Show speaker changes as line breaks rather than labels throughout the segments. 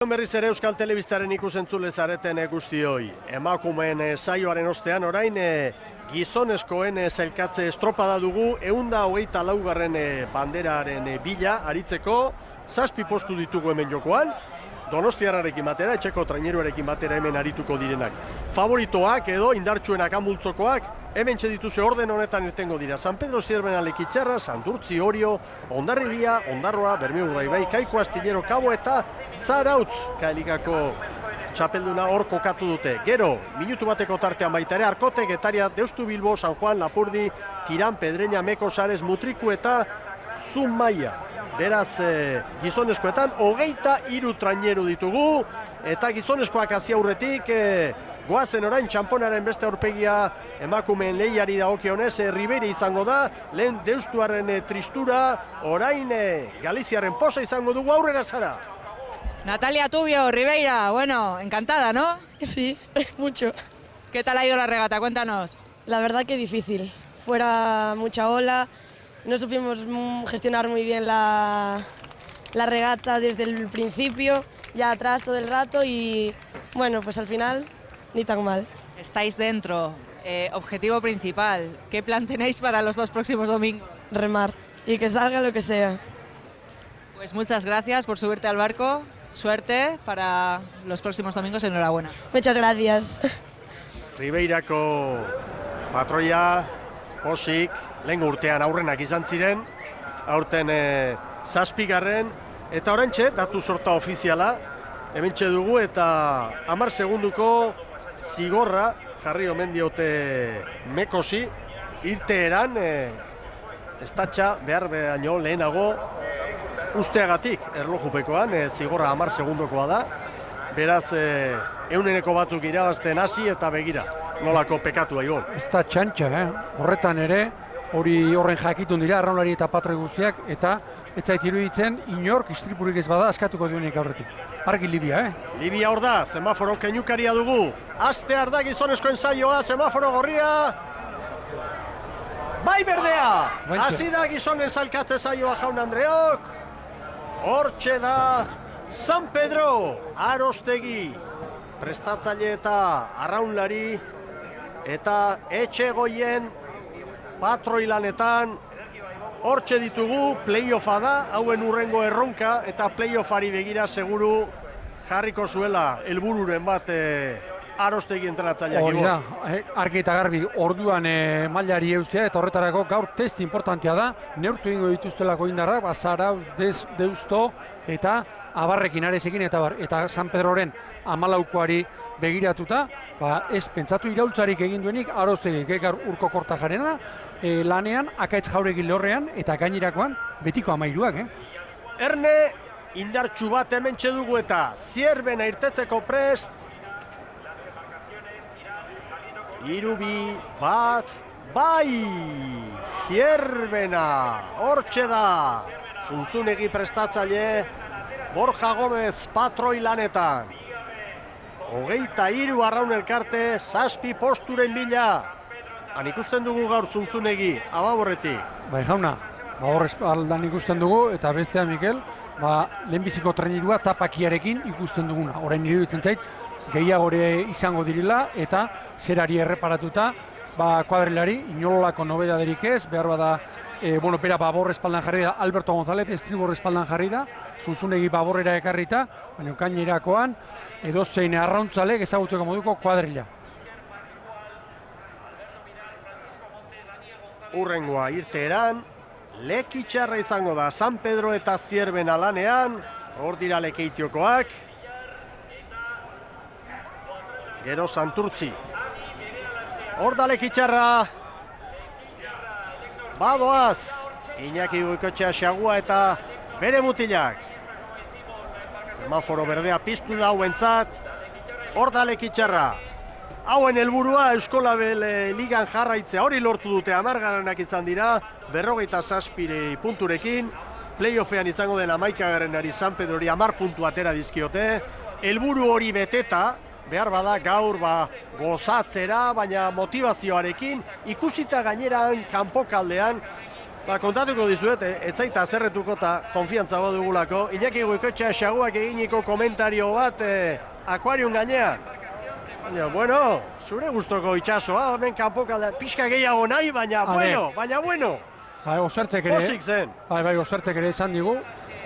Berriz ere Euskal Telebistaren ikusentzule zareten guztioi. Emakumeen saioaren ostean orain gizonezkoen sailkatze estropada dugu 124. Banderaren bila aritzeko 7 postu ditugu hemen jokoan. Donostiarrarekin batera, etxeko traineruarekin batera hemen arituko direnak. Favoritoak edo indartsuenak amultzokoak hemen txedituzue orden honetan irtengo dira. San Pedro Zierbena Lekitzarra, Santurtzi, Orio, Hondarribia, Ondarroa, Bermeo Urdaibai, Kaiko Astillero, Kabo eta Zarautz Kaelikako txapelduna hor kokatu dute. Gero, minutu bateko tartean baita ere, Arkote, Getaria, Deustu Bilbo, San Juan, Lapurdi, Tiran, Pedreña, Meko, Sares, Mutriku eta Zumaia. Beraz, gizonezkoetan, 23 traineru ditugu, eta gizonezkoak hasi aurretik, goazen orain txamponaren beste aurpegia emakumeen lehiari dagokionez, Ribeira izango da, lehen Deustuaren tristura, orain Galiziaren posa izango dugu, aurrera zara.
Natalia Tubio, Ribeira, bueno, encantada, ¿no?
Sí, mucho.
¿Qué tal ha ido la regata? Cuéntanos.
La verdad que difícil. Fuera mucha ola, no supimos gestionar muy bien la regata desde el principio, ya atrás todo el rato y bueno, pues al final ni tan mal.
Estáis dentro. Objetivo principal. ¿Qué plan tenéis para los 2 próximos domingos?
Remar y que salga lo que sea.
Pues muchas gracias por subirte al barco. Suerte para los próximos domingos. Enhorabuena.
Muchas gracias.
Ribeirako patroia, posik, lehen urtean aurrenak izan ziren, aurten 7. Eta orantxe, datu sorta ofiziala, hementxe dugu eta 10 segunduko zigorra jarri omen diote Mekosi, irteeran, estatxa behar baino lehenago usteagatik erlojupekoan, zigorra 10 segundokoa da, beraz, euneneko batzuk irabazten hasi eta begira, nolako pekatu daigon.
Ez da txantxa, horretan ere, horren jakitun dira, arraunlari eta patroi guztiak, eta ez zait iruditzen, inork istripurik ez bada askatuko duenik aurretik. Argi Libia,
Libia hor da, semaforo keinukaria dugu. Astear da gizonezkoen saioa, semaforo gorria. Bai berdea! Hasi da gizonen salkatze saioa jaun Andreok. Hortxe da San Pedro, Arostegi, prestatzaile eta arraunlari, eta etxegoien patroilanetan hortxe ditugu, playoffa da, hauen urrengo erronka, eta playoffari begira seguru jarriko zuela helbururen bat Arostegi entrenatzaileak.
Hori da, argi eta garbi orduan mailari eustea, eta horretarako gaur test importantea da, neurtu egingo dituztelako indarrak, Zarautz, Deusto eta Abarrekin, Aresekin eta San Pedroren 14koari begiratuta, ez pentsatu iraultzarik egin duenik Arostegik, gaur Urko Kortajarena lanean, Akaitz Jauregui lorrean eta gainerakoan betiko 13ak.
Erne, indartsu bat hementxe dugu eta Zierbena irtetzeko prest. 3-2, bai! Zierbena, hortxe da! Zunzunegi prestatzaile, Borja Gomez patroi lanetan. 23 arraun elkarte, 7 posturen bila. Han ikusten dugu gaur Zunzunegi, Ababorretik.
Bai jauna, hor espaldan ikusten dugu, eta bestea Mikel, lehenbiziko trainerua Tapakiarekin ikusten duguna. Orain iruditzen zait, gehiagore izango direla, eta zerari erreparatuta, kuadrilari, inolako nobedaderik ez, behar bada, bera Babor espaldan jarri da, Alberto González estribor espaldan jarri da, Zunzunegi Baborrera ekarrita, baina gainerakoan, edozein arrauntzalek ezagutzeko moduko kuadrila.
Urrengoa irteeran, Lekitzarra izango da, San Pedro eta Zierbena lanean, hor dira Lekeitiokoak. Gero Santurtzi. Hor da Lekitzarra. Badoaz, Iñaki Goikotxea Xagua eta bere mutilak. Semaforo berdea piztu da hauentzat. Hor da Lekitzarra. Hauen helburua Euskolabel ligan jarraitzea, hori lortu dute 10 izan dira, 57 punturekin. Playoffean izango den 11. San Pedrori 10 puntu atera dizkiote. Helburu hori beteta, behar bada gaur gozatzera, baina motivazioarekin, ikusita gaineran kanpokaldean Kontatuko dizuet, etzaita zerretuko eta konfiantza badugulako. Iñaki Goikoetxea xaguak eginiko komentario bat akuarium gainean. Bueno, zure gustoko itxasoa, hemen kanpoka pixka gehiago nahi, baina bueno.
Osertzek ere,
Posik zen.
Osertzek ere esan digu,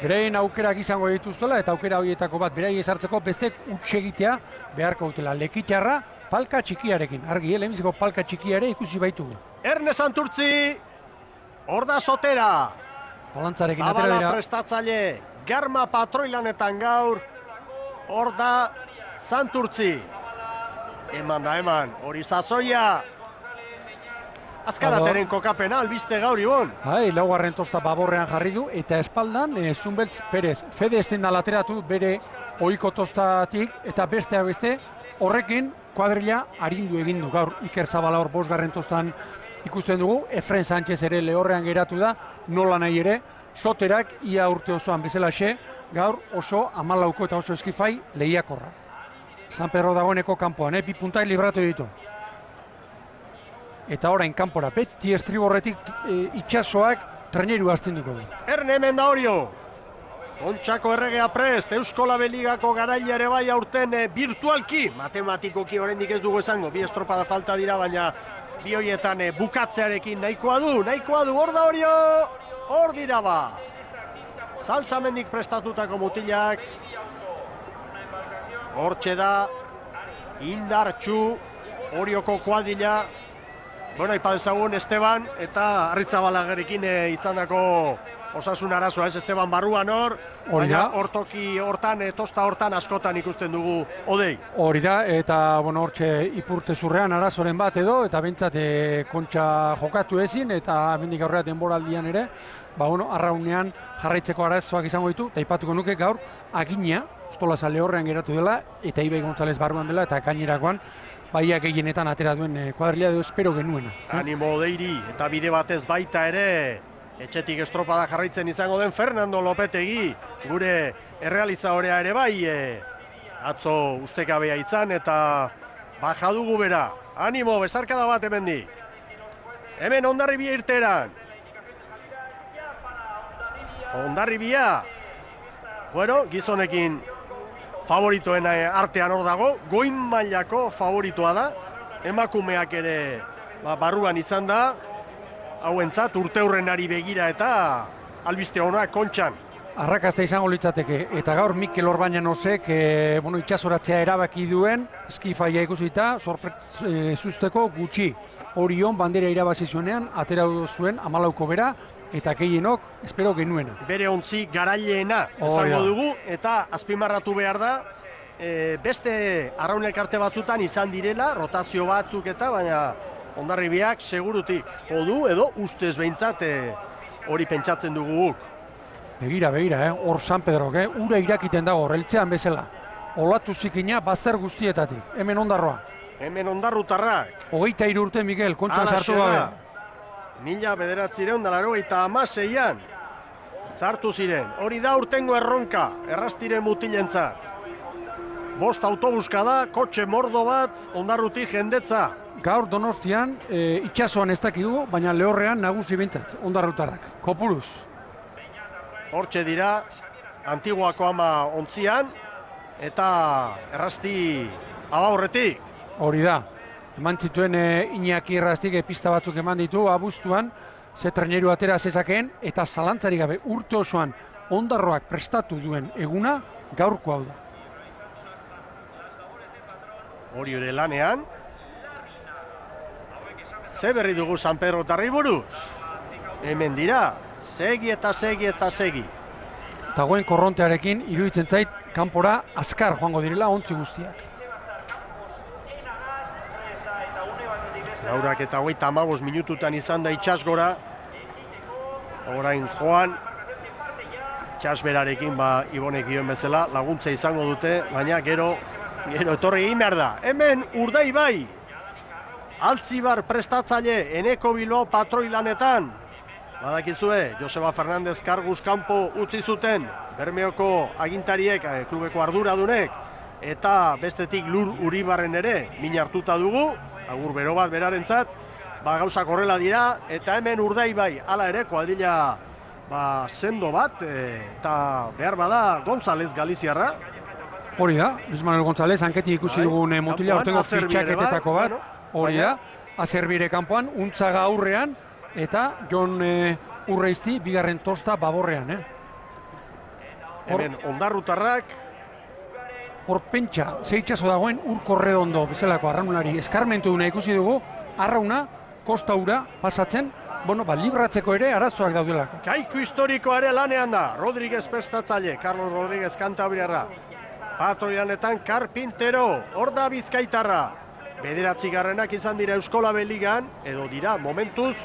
berein aukerak izango dituztela eta aukera horietako bat berai ezartzeko bestek utxegitea beharko dutela. Lekitxarra palka txikiarekin, argi, lehenbiziko palka txikiare ikusi baitugu.
Erne Santurtzi, hor da Sotera.
Balantzarekin atera dira.
Zabala prestatzaile, Garma patroilanetan gaur, hor da Santurtzi. Eman, hori Zazoia. Azkarateren kokapena, albiste gaur ibon.
Laugarren tosta baborrean jarri du, eta espaldan Zunbeltz Perez. Fede ez da lateratu bere ohiko tostatik, eta besteak beste, horrekin kuadrilla arindu egin du gaur. Iker Zabala hor 5. tostan ikusten dugu, Efren Sánchez ere lehorrean geratu da, nola nahi ere, Soterak ia urte osoan bezalaxe, gaur oso 14 eta oso eskifai lehiakorra. San Pedro dagoeneko kanpoan, 2 puntai libratu ditu. Eta orain kanpora, beti estriborretik itxasoak traineru astinduko du.
Erne hemen da Orio. Kontxako erregea prest, Euskola Beligako garaile ere bai aurten virtualki, matematikoki oraindik ez dugu esango, 2 estropada falta dira, baina bi horietan bukatzearekin nahikoa du, hor da Orio, hor dira ba. Salsamendik prestatutako mutilak, hortxe da, indartxu, Orioko kuadrilla, bueno, ipadezagun Esteban eta Arrizabalagerekin izandako osasun arazoa, ez Esteban barruan hor, baina hortoki hortan, tosta hortan askotan ikusten dugu Odei.
Hori da, eta hortxe ipurte zurrean arazoren bat edo, eta bentsat kontxa jokatu ezin, eta mendik aurrera denboraldian ere, arraunean jarraitzeko arazoak izango ditu, eta ipatuko nuke gaur, agina, Ostolazale horrean geratu dela, eta Ibai González barruan dela, eta gainerakoan, baiak gehienetan atera duen kuadrilla edo espero genuena.
Animo Odeiri, eta bide batez baita ere, etxetik estropada jarraitzen izango den Fernando Lopetegi, gure errealizadorea ere bai, atzo ustekabea izan, eta baja dugu bera. Animo, besarkada bat hemendik. Hemen Hondarribia irteran. Hondarribia. Bueno, gizonekin favoritoen artean hor dago, goin mailako favoritoa da, emakumeak ere barruan izan da, hauentzat urteurrenari begira eta albiste honak kontxan.
Arrakasta izango litzateke, eta gaur Mikel Orbañanosek itxasoratzea erabaki duen, eskifaia ikusita, zuzteko gutxi. Orion bandera irabazi zuenean, atera zuen 14ko bera, eta gehienok espero genuena.
Bere ontzi garaileena esango dugu, eta azpimarratu behar da, beste arraun elkarte batzutan izan direla, rotazio batzuk eta, baina Hondarribiak segurutik jodu edo ustez behintzat hori pentsatzen dugu guk.
Begira, hor San Pedrok, ura irakiten dago, reltzean bezala. Olatu zikina bazter guztietatik, hemen Hondarroa.
Hemen Hondarrutarrak.
23 urte, Mikel, kontxan sartu gabe.
1996an sartu ziren. Hori da urtengo erronka, errastiren mutilentzat. 5 autobuska da, kotxe mordo bat, Hondarrutik jendetza.
Gaur Donostian, itxasoan ez dakigu, baina lehorrean nagusi bintzat, Hondarrutarrak. Kopuruz.
Hortxe dira, Antiguako ama ontzian, eta errasti abaurretik.
Hori da, eman zituen Iñaki Erraztik pista batzuk eman ditu abuztuan, ze traineru atera zezakeen, eta zalantzarik gabe urte osoan Hondarroak prestatu duen eguna gaurko hau da.
Hori ere lanean, ze berri dugu San Pedro tarri buruz? Hemen dira, segi eta segi eta segi.
Dagoen korrontearekin iruditzen zait kanpora azkar joango direla ontzi guztiak.
Laurak eta 35 minututan izan da itxasgora. Orain joan, itxasberarekin Ibonek dioen bezala laguntza izango dute, baina gero etorri egin behar da. Hemen Urdaibai, Altzibar prestatzaile Eneko Bilbao patroilanetan. Badakizue, Joseba Fernandez karguz kanpo utzi zuten Bermeoko agintariek, klubeko arduradunek, eta bestetik Lur Uribarren ere min hartuta dugu, agur bero bat berarentzat, gauzak horrela dira, eta hemen Urdaibai, hala ere, kuadrilla sendo bat, eta behar bada González Galiziarra.
Hori da, Luis Manuel González, hanketi ikusi dugun mutila urtengo fitxaketetako bat, hori da, Azerbire kanpoan, Untzaga aurrean, eta Jon Urreizti bigarren tosta baborrean.
Hemen ondarrutarrak.
Hor pentsa, zeitxaso dagoen Urkorredondo bezalako arraunari eskarmentu duna ikusi dugu, arrauna, kosta ura pasatzen, libratzeko ere arazoak daudelako.
Kaiku historikoa ere lanean da, Rodríguez prestatzaile, Carlos Rodríguez Kantabriarra. Patroianetan Carpintero, hor da Bizkaitarra. 9. izan dira Euskolabel ligan, edo dira momentuz,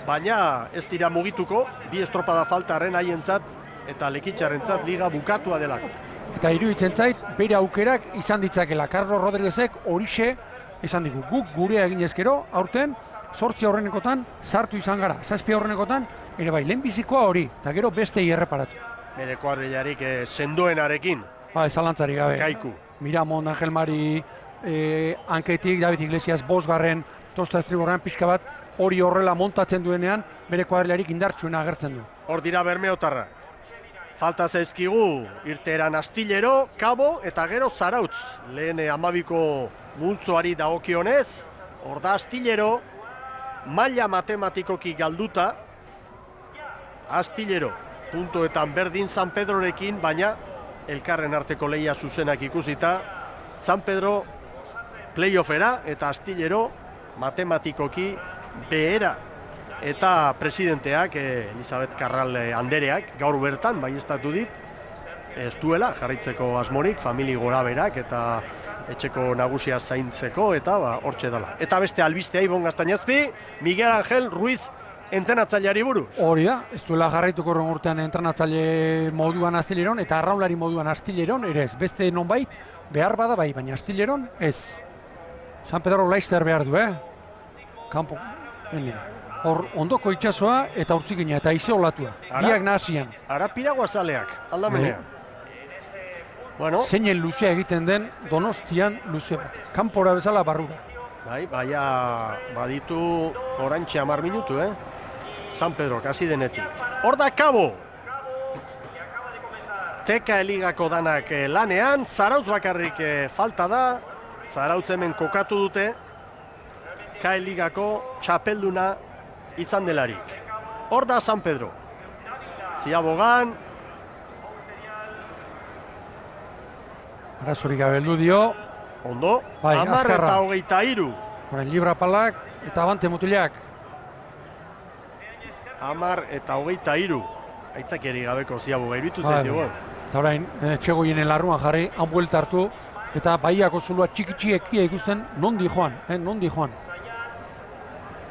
baina ez dira mugituko, 2 estropada faltaren haientzat eta Lekitxarrentzat liga bukatua delako.
Eta iruditzen zait, bere aukerak izan ditzakela. Carlos Rodríguezek horixe esan digu. Guk gurea egin ezkero, aurten, 8 aurrenekotan sartu izan gara. 7 aurrenekotan, ere bai, lehenbizikoa hori, eta gero bestei erreparatu.
Bere kuadrillarik sendoenarekin.
Esalantzarik gabe.
Kaiku.
Miramon, Angel Mari, Anketik, David Iglesias, 5. tosta estriborrean pixka bat, hori horrela montatzen duenean, bere kuadrillarik indartsuena agertzen du.
Hor dira Bermeotarra. Falta zaizkigu irteeran Astillero, Kabo eta gero Zarautz. Lehen 12ko multzoari dagokionez, hor da Astillero, maila matematikoki galduta, Astillero, puntoetan berdin San Pedrorekin, baina elkarren arteko lehia zuzenak ikusita, San Pedro playoffera eta Astillero matematikoki behera. Eta presidenteak, Elisabet Karral andereak, gaur bertan, baieztatu dit, ez duela jarraitzeko asmorik, famili gora berak eta etxeko nagusia zaintzeko, eta hortxe dela. Eta beste albistea Ibon Gaztañazpi, Miguel Ángel Ruiz entrenatzaileari buruz.
Hori da, ez duela jarraituko horren urtean entrenatzaile moduan Astilleron, eta arraunlari moduan Astilleron, ere ez, beste nonbait, behar bada bai, baina Astilleron ez. San Pedro Leicester behar du, Kampo, hor ondoko itxasoa eta urtzikina eta ize olatua. Biak nahazian.
Ara piraguazaleak, aldamenean.
Zeinen luzea egiten den Donostian luze bat. Kanpora bezala barrura.
Baina baditu orantxe 10 minutu, San Pedro, kasi denetik. Hor da Kabo! Teka eligako danak lanean, Zarautz bakarrik falta da. Zarautz hemen kokatu dute. Ka eligako txapelduna izan delarik. Hor da San Pedro. Ziabogan.
Arazorik gabeldu dio.
Ondo.
Bai,
10-23.
Horen libra palak eta abante mutilak.
10-23. Aitzakeri gabeko Ziaboga iruditu zaitugu.
Eta orain, Txegoienen larruan jarri, han buelta hartu, eta Baiako zulua txiki-txiekia ikusten nondi joan, nondi joan.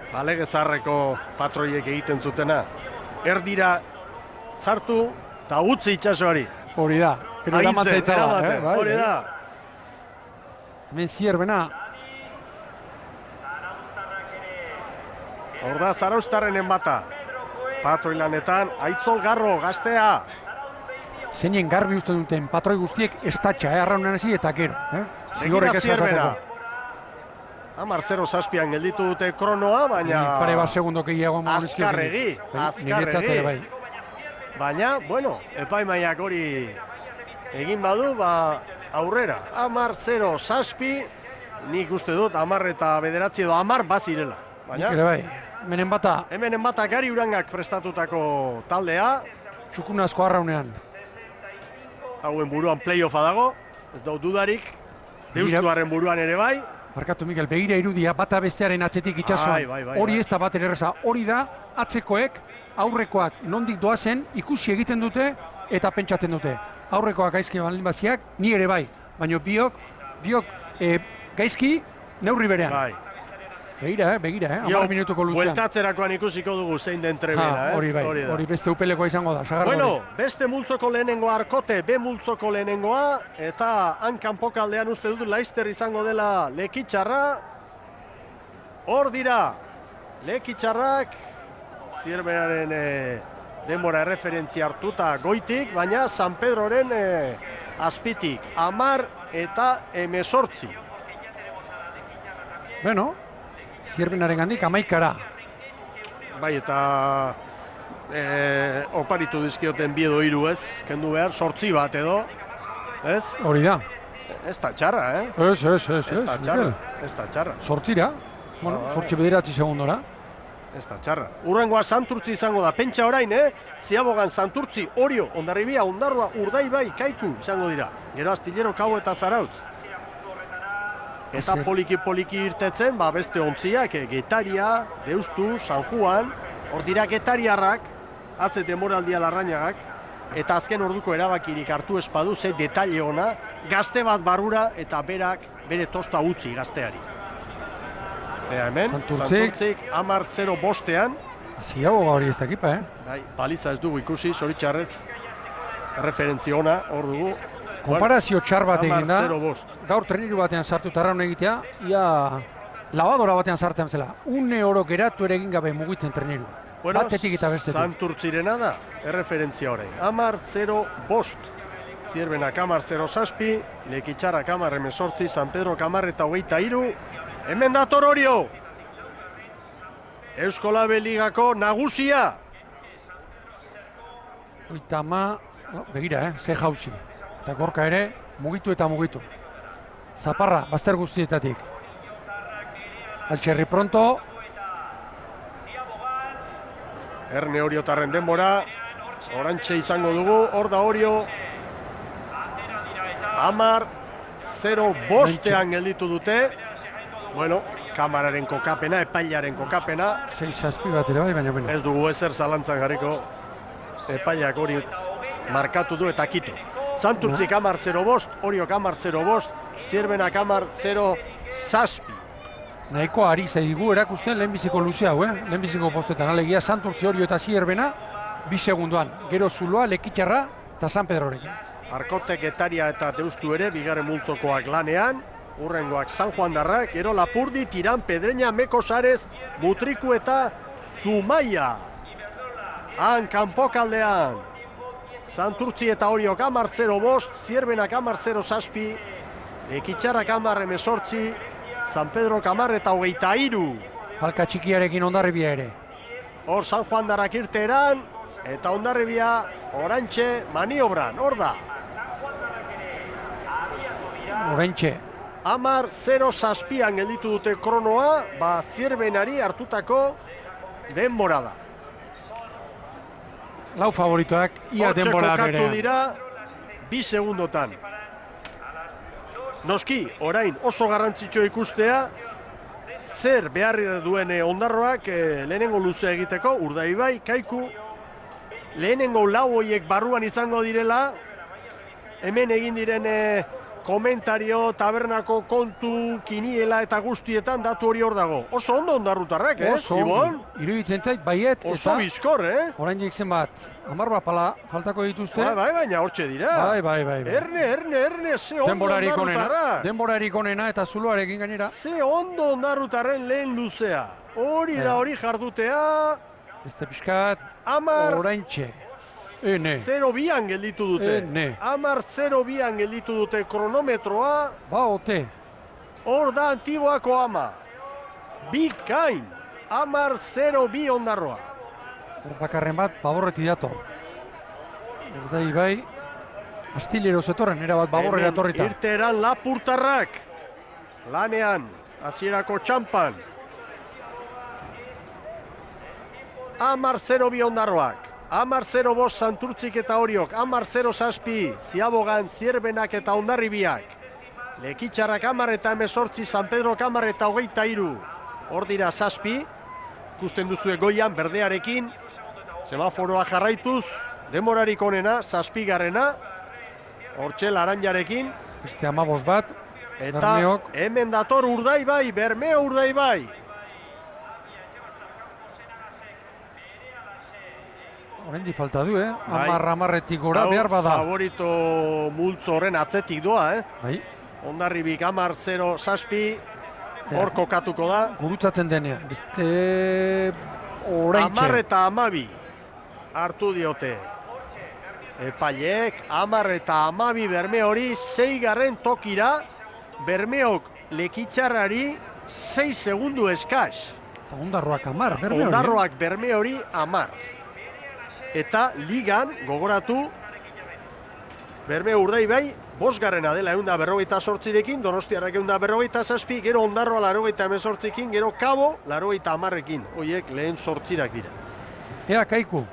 Balegezarreko patroiek egiten zutena. Erdira sartu eta utzi itxasoari.
Hori da, gero eramatzaitza
hori da.
Hemen zierbena.
Hor da Zarauztarrenen bata. Patroi lanetan, Aitzol Garro, gaztea.
Zeinen garbi uste duten patroi guztiek estatxa, arraunan hasi eta gero. Zigorrek ez azateko.
10-0 gelditu dute kronoa, baina...
Pare bat segundo gehiago
azkarregi. Baina, epaimaiak hori egin badu, aurrera. 10-0 nik uste dut 10 eta 9 edo 10 bazirela.
Nik ere bai, hemen
bata Gari Urangak prestatutako taldea.
Txukunazko arraunean.
Hauen buruan playoffa dago, ez dut dudarik. Deustuaren buruan ere bai.
Markatu, Mikel, begira irudia bata bestearen atzetik itxasoan. Hori ez da bat erreza. Hori da, atzekoek, aurrekoak nondik doazen ikusi egiten dute eta pentsatzen dute. Aurrekoak gaizki baldin baziak, ni ere bai. Baina biok gaizki neurri berean. Begira, 10 minutuko luzean.
Bueltatzerakoan ikusiko dugu zein den trebena,
ez? Hori beste upelekoa izango da.
Beste multzoko lehenengoa Arkote, B multzoko lehenengoa, eta hankan pokaldean uste dut Leicester izango dela Lekitxarra. Hor dira, Lekitxarrak, Zierbenaren denbora referentzia hartuta goitik, baina San Pedroren azpitik, 10 eta 18.
Zierbenaren gandik 11-ra.
Bai, eta oparitu dizkioten 2 edo 3 ez, kendu behar, 8 bat edo, ez?
Hori da.
Ez da txarra,
Ez,
Ez da txarra,
Mikel.
ez da txarra.
8-ra. Bueno, 8 segundora.
Ez da txarra. Urrengoa Santurtzi izango da. Pentsa orain, Ziabogan, Santurtzi, Orio, Hondarribia, Ondarroa, Urdaibai, Kaiku izango dira. Gero Astillero, Kabo eta Zarautz. Eta poliki irtetzen, beste ontziak, Getaria, Deustu, San Juan, hor dira Getariarrak, haze demoraldia Larrañagak, eta azken orduko erabakirik hartu espadu, ze detalle ona, gazte bat barrura eta berak bere tosta utzi gazteari. Hemen, Santurtzik, 10-0 bostean.
Ziaboga hori ez dakipa,
Bai, baliza ez dugu ikusi, zoritxarrez, referentzia ona, hor dugu.
Konparazio txar bat egin da.
10-0 bost.
Gaur treniru batean sartu tarraun egitea, ia labadora batean sartzen zela. Une oro geratu ere egin gabe mugitzen treniru.
Bueno,
batetik eta bestetik.
Santurtzirena da, erreferentzia orain. 10-0 bost. Zierbenak 10-0 zazpi, Lekitxarrak 10-18, San Pedro 10-23, hemen dator Orio! Euskolabe Ligako nagusia!
Oitama, begira, ze jauzi. Eta gorka ere, mugitu eta mugitu. Zaparra, bazter guztietatik. Altxerri pronto.
Erne Oriotarren denbora, orantxe izango dugu, hor da Orio. 10-0 bostean gelditu dute. Bueno, kamararen kokapena, epailaren kokapena.
6-6 bat ere bai, baina bena.
Ez dugu ezer zalantzan jarriko, epailak hori markatu du eta kito. Santurtzik 10-0 bost, Oriok 10-0 bost, Zierbenak 10-0 zazpi.
Nahiko ari zaigu erakusten lehenbiziko luze hau, lehenbiziko postetan. Alegia Santurtzi, Orio eta Zierbena, 2 segundoan. Gero Zuloa, Lekitxarra eta San Pedrorekin.
Arkote, Getaria eta Deustu ere, bigarren multzokoak lanean. Urrengoak San Juandarrak, gero Lapurdi, Tiran, Pedreña, Meko Sarez, Mutriku eta Zumaia. Han, kanpokaldean. Santurtzi eta Oriok 10-0 bost, Zierbenak 10-0 zazpi, Lekitxarrak 10-18, San Pedro 10-23.
Palka txikiarekin Hondarribia ere.
Hor San Juandarrak irteeran, eta Hondarribia orantxe maniobran, hor da.
Oraintxe.
10-0 zazpian gelditu dute kronoa, Zierbenari hartutako denbora da.
Lau favoritoak, ia denbora
kokatu
berean.
dira 2 segundotan. Noski, orain oso garrantzitsua ikustea, zer beharri duen Ondarroak lehenengo luzea egiteko, Urdaibai, Kaiku, lehenengo lau horiek barruan izango direla, hemen egin diren komentario, tabernako kontu, kiniela eta guztietan datu hori hor dago. Oso ondo Ondarrutarrak, Ibon?
Iruditzen zait, baiet,
Oso bizkor,
orain jekzen bat, 10 bat pala faltako dituzte.
Bai, baina hortxe dira.
Bai.
Erne, ze ondo Ondarrutarrak.
Denborarik onena eta Zuloarekin gainera.
Ze ondo Ondarrutarren lehen luzea. Hori da hori jardutea.
Beste pixkat, oraintxe.
0-2an gelditu dute. 10-0-2an gelditu dute kronometroa.
Ba, ote.
Hor da Antiboako ama. Bikain. 10-0-2 Ondarroa.
Bakarren bat, baborreti dator. Urdaibai, Astillero zetorren, erabat baborrera torrita.
Irteeran Lapurtarrak. Lanean, hasierako txampan. 10-0-2 Ondarroak. 10-0 bost Santurtzik eta Oriok, 10-0 zazpi, Ziabogan, Zierbenak eta Hondarribiak. Lekitxarrak 10-18, San Pedro 10-23. Hor dira zazpi, ikusten duzue goian berdearekin, semaforoa jarraituz, denborarik onena, zazpigarrena, hortxe laranjarekin.
Beste 15 bat,
eta
Bermeok.
Hemen dator Urdaibai, Bermeo Urdaibai.
Horrendi falta du, 10-10etik gora behar bada.
Favorito multzo horren atzetik doa,
Bai.
Hondarribik 10-0 zazpi, hor kokatuko da.
Gurutzatzen denean, beste oraintxe.
10 eta 12 hartu diote. Epaileek 10 eta 12 Bermeo hori 6. tokira, Bermeok Lekitxarrari 6 segundu eskas.
Eta Ondarroak 10, berme hori.
Ondarroak berme hori 10. Eta ligan, gogoratu, Berme Urdaibai, 5. dela 158rekin, Donostiarrak 157, gero Ondarroa 98ekin, gero Kabo 90ekin. Hoiek lehen 8 dira.
Ea Kaiku.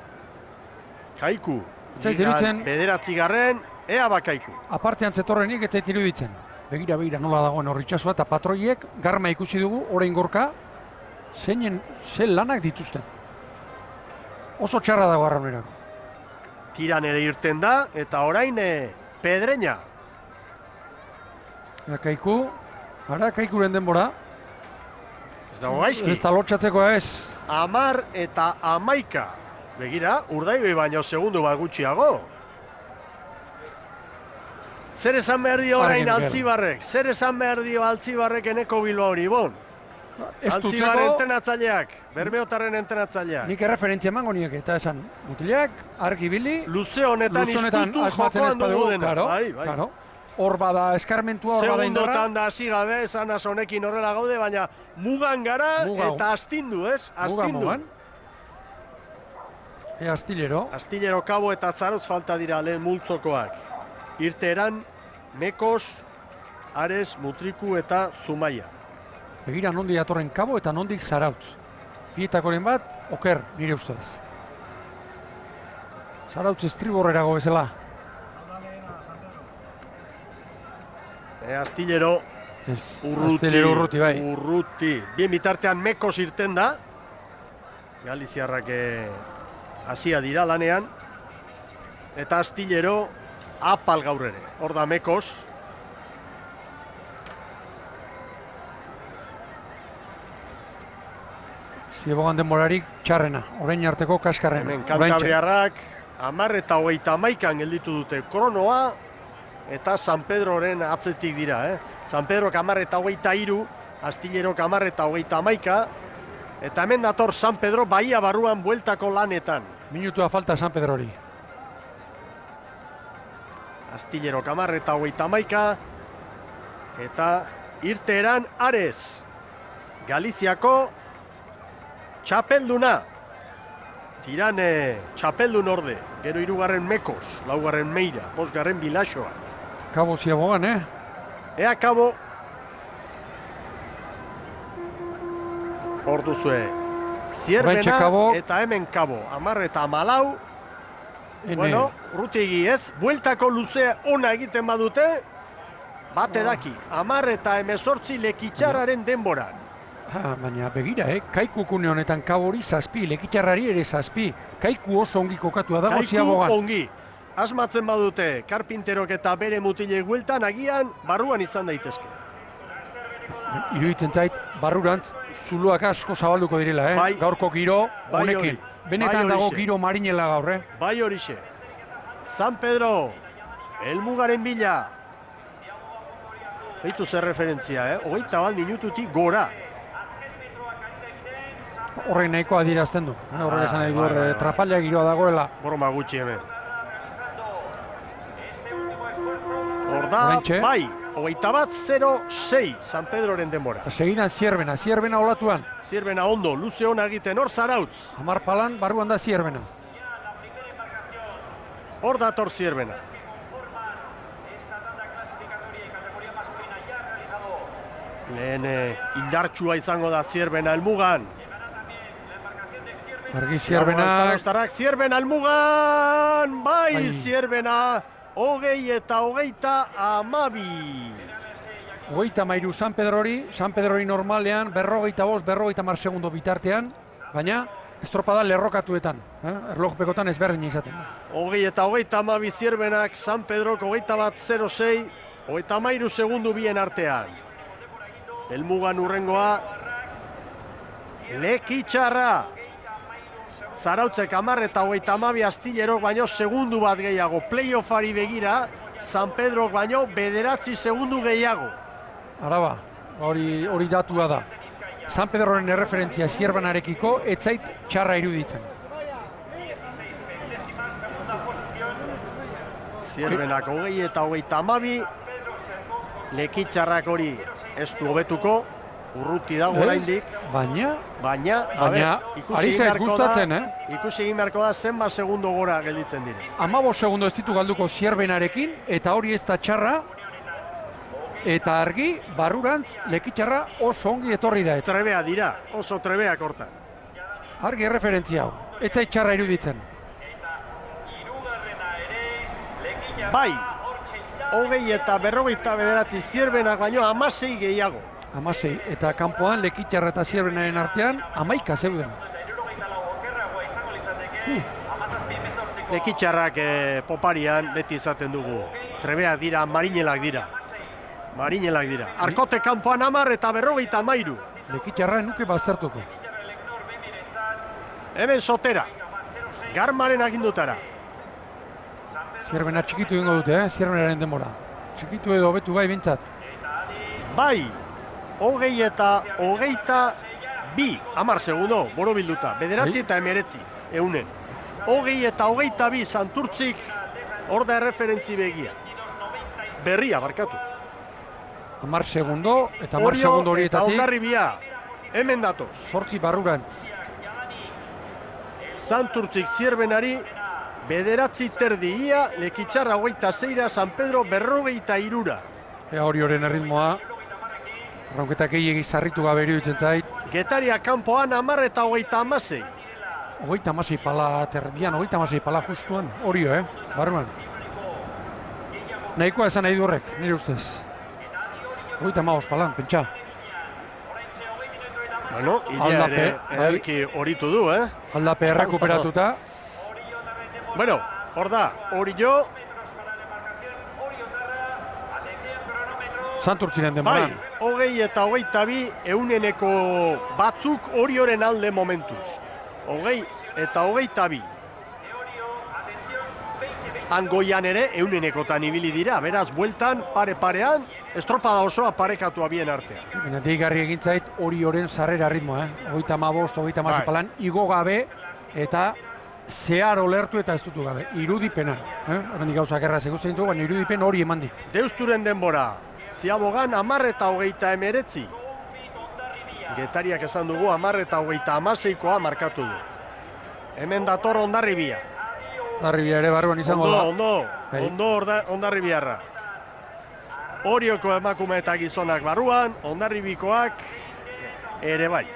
Kaiku,
Zait
ligan
iruditzen-
9. ea bakaiku.
Apartean zetorrenik ez zait iruditzen. Begira nola dagoen horritxasua eta patroiek garma ikusi dugu orain gorka zein lanak dituzten. Oso txarra dago arraunerako.
Tiran ere irten da, eta orain Pedreña.
Ea Kaiku, ara Kaikuren denbora.
Ez dago gaizki.
Ez da lotxatzeko ez.
10 eta 11. Begira, Urdaibai baino segundu bat gutxiago. Zer esan behar dio orain
Argin,
Altzibarrek? Zer esan behar dio Altzibarrek eneko Bilbao hori, bon?
Ez
Altzibar
dutzeko,
entrenatzaileak, Bermeotarren entrenatzaileak.
nik erreferentzia emango niek eta esan mutilak, argi bili,
Luze honetan istutu
asmatzen ez
jokoan dugu
badugu,
dena.
karo,
Bai, bai.
karo. Hor bada eskarmentua, hor bada indarra.
Segundotan da hasi gabe, esan honekin horrela gaude, baina mugan gara
Mugau.
eta astindu, ez? Astindu.
Mugan. Ea Astillero.
Astillero, Kabo eta Zarautz falta dira lehen multzokoak. Irteeran, Mekos, Ares, Mutriku eta Zumaia.
Begira nondik datorren Kabo eta nondik Zarautz. Bietakoren bat, oker, nire ustez. Zarautz estriborrerago bezala.
Astillero,
Ez,
urruti,
Astillero urruti bai.
urruti. Bien bitartean Mekos irten da. Galiziarrak hasia dira lanean. Eta Astillero apal gaur ere. Hor da Mekos.
Ziebogan denborarik txarrena, orain arteko kaskarrena.
Hemen
Oraintxe.
Kantabriarrak 10 eta 31 gelditu dute kronoa. Eta San Pedroren atzetik dira. San Pedro 10 eta 23, Astillero 10 eta 31. Eta hemen dator San Pedro Bahia barruan bueltako lanetan.
Minutua falta San Pedrori.
Astillero 10 eta 31. Eta irteeran Ares. Galiziako txapelduna. Tirane txapeldun orde. Gero 3. Mekos, 4. Meira, 5. Bilaxoa.
Kabo Ziebogan,
Ea Kabo. Hor duzue. Zierbena
Oraintxe Kabo.
eta hemen Kabo. 10 eta 14.
Ene.
Bueno, rutigi ez. Bueltako luzea ona egiten badute. Bat edaki. 10 eta 18 lekitxarraren denboran.
Baina begira, Kaiku kune honetan Kabori 7, lekitxarrari ere 7. Kaiku oso ongi kokatua dago
Kaiku
Ziebogan.
ongi. Asmatzen badute, Karpinterok eta bere mutilek bueltan agian barruan izan daitezke.
Iruditzen zait, barrurantz, zuloak asko zabalduko direla,
Bai.
Gaurko giro
Bai
honekin.
hori.
Benetan
Bai
dago
horixe.
giro marinela gaur,
Bai horixe. San Pedro, helmugaren bila. Beitu zer referentzia, 21 minututik gora.
Horrek nahiko adierazten du. Horrek esan nahi du,
bai, bai, bai.
trapalla giroa dagoela.
Broma gutxi hemen. Hor da,
Oraintxe.
bai, 21-0-6 San Pedroren denbora.
Eta segidan Zierbena olatuan.
Zierbena ondo, luze hona egiten, hor Zarautz.
10 palan, barruan da Zierbena.
Hor dator Zierbena. Lehen indartsua izango da Zierbena helmugan.
Argi Zierbenak,
Zarauztarrak Zierbena helmugan, bai
Bai.
Zierbena, 20 eta 22.
33 San Pedrori normalean, 45, segundo bitartean, baina estropada lerrokatuetan, erlojpekotan ezberdin izaten da.
20 eta 22 Zierbenak, San Pedrok 21-0-6, 33 segundu bien artean. Helmugan urrengoa, Lekitxarra. Zarautzek 10 eta 22 Astillerok baino segundu bat gehiago. Playoffari begira, San Pedrok baino 9 segundu gehiago.
Araba, hori datua da. San Pedroren erreferentzia Zierbanarekiko ez zait txarra iruditzen.
Zierbenak 20 eta 22, Lekitxarrak hori ez du hobetuko, urruti dago
Ez?
oraindik,
Baina,
baina,
ari zait gustatzen,
ikusi egin beharko da zenbat segundo gora gelditzen dire.
15 segundo ez ditu galduko Zierbenarekin, eta hori ez da txarra, eta argi, barrurantz, Lekitxarra oso ongi etorri da. Eta
Trebea dira, oso trebeak hortan.
argi erreferentzia hau, ez zait txarra iruditzen.
Bai, 20 eta 49 Zierbenak baino 16 gehiago.
16, eta kanpoan Lekitxarra eta Zierbenaren artean 11 zeuden.
Lekitxarrak poparian beti izaten dugu. Trebeak dira, marinelak dira. Marinelak dira. Arkote kanpoan 10 eta 53.
Lekitxarra nuke baztertuko.
Hemen Sotera. Garmaren agindutara.
Zierbena txikitu egingo dute, Zierbenaren denbora. Txikitu edo hobetu bai bintzat.
Bai, 20 eta 22, 10 segundo, borobilduta. 9 eta 19, eunen. 20 eta 22 Santurtzik, hor da erreferentzi begia. Berria, barkatu.
10 segundo, eta 10
Orio
segundo
eta
horietatik,
Hondarribia, hemen datoz.
8 barrurantz.
Santurtzik Zierbenari, 9 terdi ia, Lekitxarra 26, San Pedro 43.
Ea Orioren erritmoa, raunketak gehiegi zarritu gabe iruditzen zait.
Getaria kanpoan 10 eta 36.
36 pala terdian, 36 pala justuan, Orio, barruan. Nahikoa esan nahi du horrek, nire ustez. 35 palan, pentsa.
Bueno, Illa
Aldape,
ere ederki horitu du,
Aldape errekuperatuta,
Bueno, hor da, Orio,
Santurtziren
bai,
denboran.
20 eta 22 euneneko batzuk Orioren alde momentuz. 20 eta 22. Angoian ere eunenekotan ibili dira, beraz, bueltan, pare-parean, estropada osoa parekatua bien artean.
Baina deigarri egin zait Orioren sarrera ritmoa, 35, 36 palan, igo gabe eta zehar olertu eta ez dutu gabe. Irudipena, hemendik gauzak erraz ikusten ditugu, baina irudipen hori eman dit.
Deusturen denbora, Ziabogan 10 eta 29. Getariak esan dugu 10 eta 36koa markatu du. Hemen dator Hondarribia.
Hondarribia ere barruan izango da.
Ondo Hondarribiarra. Orioko emakume eta gizonak barruan, Hondarribikoak ere bai.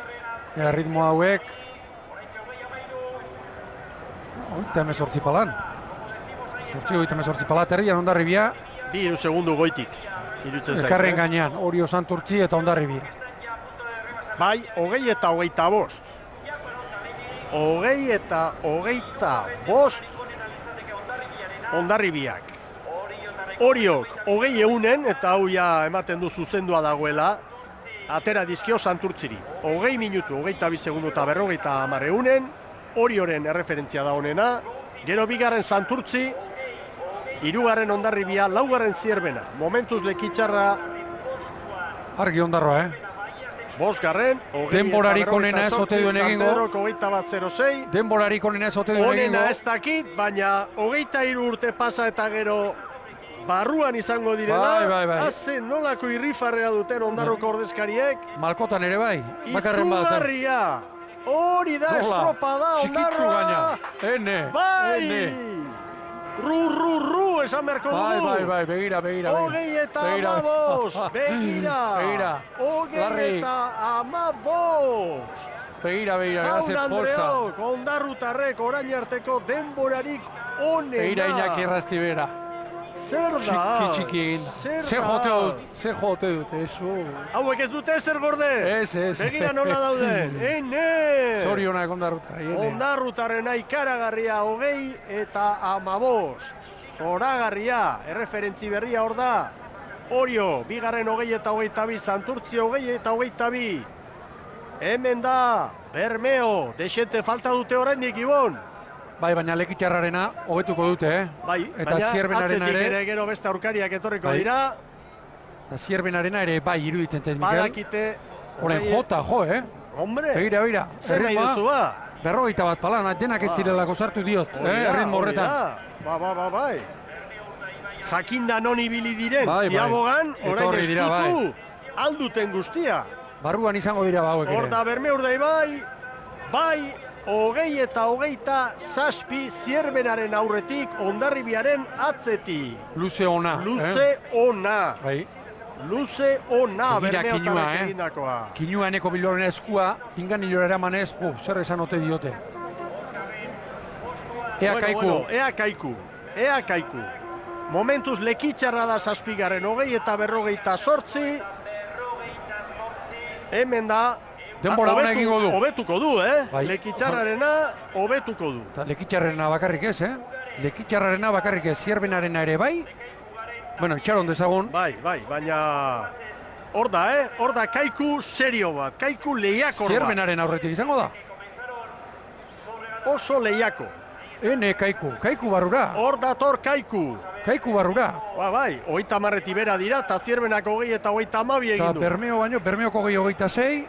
Ritmo hauek, 38 palan. 38 pala terdian Hondarribia,
2 segundu goitik.
elkarren gainean, Orio Santurtzi eta Hondarribia.
Bai, 20 eta 25. 20 eta 25 Hondarribiak. Oriok 20 eunen, eta hau ja ematen du zuzendua dagoela, atera dizkio Santurtziri. 20 minutu, 22 segundu eta 50 eunen, Orioren erreferentzia da honena, gero bigarren Santurtzi, hirugarren Hondarribia, laugarren Zierbena. Momentuz Lekitxarra,
Argi Hondarroa,
bosgarren,
denborarik onena ez ote duen egingo.
San Pedroko 21-06.
Denborarik onena ez ote duen egingo.
Onena ez dakit, baina 23 urte pasa eta gero barruan izango direla.
Bai.
Hazen nolako irrifarrea duten Hondarroko ordezkariek.
Malkotan ere bai, bakarren bat.
Izugarria! Hori da estropada
Txikitzu
Hondarra!
gaina, ene,
Bai! Ru, esan beharko dugu.
Bai, begira.
20 eta 15, begira. 20 eta 15.
Begira,
Jaun
gaze poza.
Andreok, Hondarrutarrek orain arteko denborarik onena.
Begira Iñaki Errastibera.
Zer da?
Txiki egin.
Zer
Ze jote dut, eso.
Hauek ez dute ezer gorde?
Ez.
Begira nola dauden. Ene!
Zorionak Hondarrutarra.
Hondarrutarrena ikaragarria 20 eta 15. Zoragarria, erreferentzi berria hor da. Orio, bigarren 20 eta 22, Santurtzi 20 eta 22. Hemen da, Bermeo, desente falta dute oraindik Ibon.
Bai, baina Lekitxarrarena hobetuko dute,
Bai,
eta
baina
Zierbenarena
atzetik
ere,
gero beste aurkariak etorriko
Bai.
dira.
eta Zierbenarena ere bai iruditzen zait, Mikel.
Badakite,
Horen jota,
hombre,
Begira.
zer nahi
Erritmoa,
duzu ba?
51 palan, denak ez direlako sartu diot, erritmo horretan.
Bai. Jakinda non ibili diren,
Bai.
Ziabogan, orain
Etorri dira,
estutu, alduten guztia.
Barruan izango dira hauek ere.
Hor da Bermeurdei bai, 27 Zierbenaren aurretik, Hondarribiaren atzetik.
Luze ona.
Luze ona.
Bai.
Luze ona
Begira kinua,
Bermeotarrek egindakoa.
Kinua eneko Bilboren eskua, pinganilora eramanez, zer esan ote diote. Ea Kaiku.
Ea Kaiku. Momentuz lekitxarra da 7, 28. Hemen da.
Denbora ona egingo du.
Hobetuko du,
Bai.
Lekitxarrarena hobetuko du.
Lekitxarrarena bakarrik ez, Lekitxarrarena bakarrik ez, Zierbenarena ere bai. Bueno, itxaron dezagun.
Bai, baina hor da Kaiku serio bat, Kaiku lehiakor bat.
Zierbenaren aurretik izango da.
Oso lehiako.
Ene Kaiku barrura.
Hor dator Kaiku.
Kaiku barrura.
Bai, 30 bera dira, eta Zierbenak 20 eta 32 egin du.
Eta Bermeoko 26.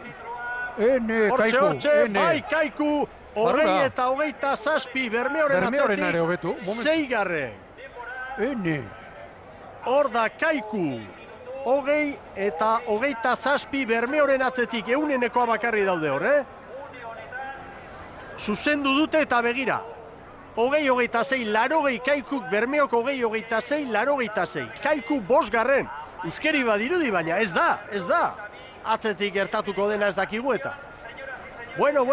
Ene Kaiku.
Hortxe, bai Kaiku, 20 eta 27 Bermeoren
Bermeorenare hobetu.
6.
Ene.
Hor da Kaiku, 20 eta 27 Bermeoren atzetik, eunenekoa bakarri daude hor, Zuzendu dute eta begira. 20-26, 80 Kaikuk, Bermeok 20-26, 86. Kaiku 5. Euskeri badirudi, baina ez da. Atzetik gertatuko dena ez dakigu eta. Bueno,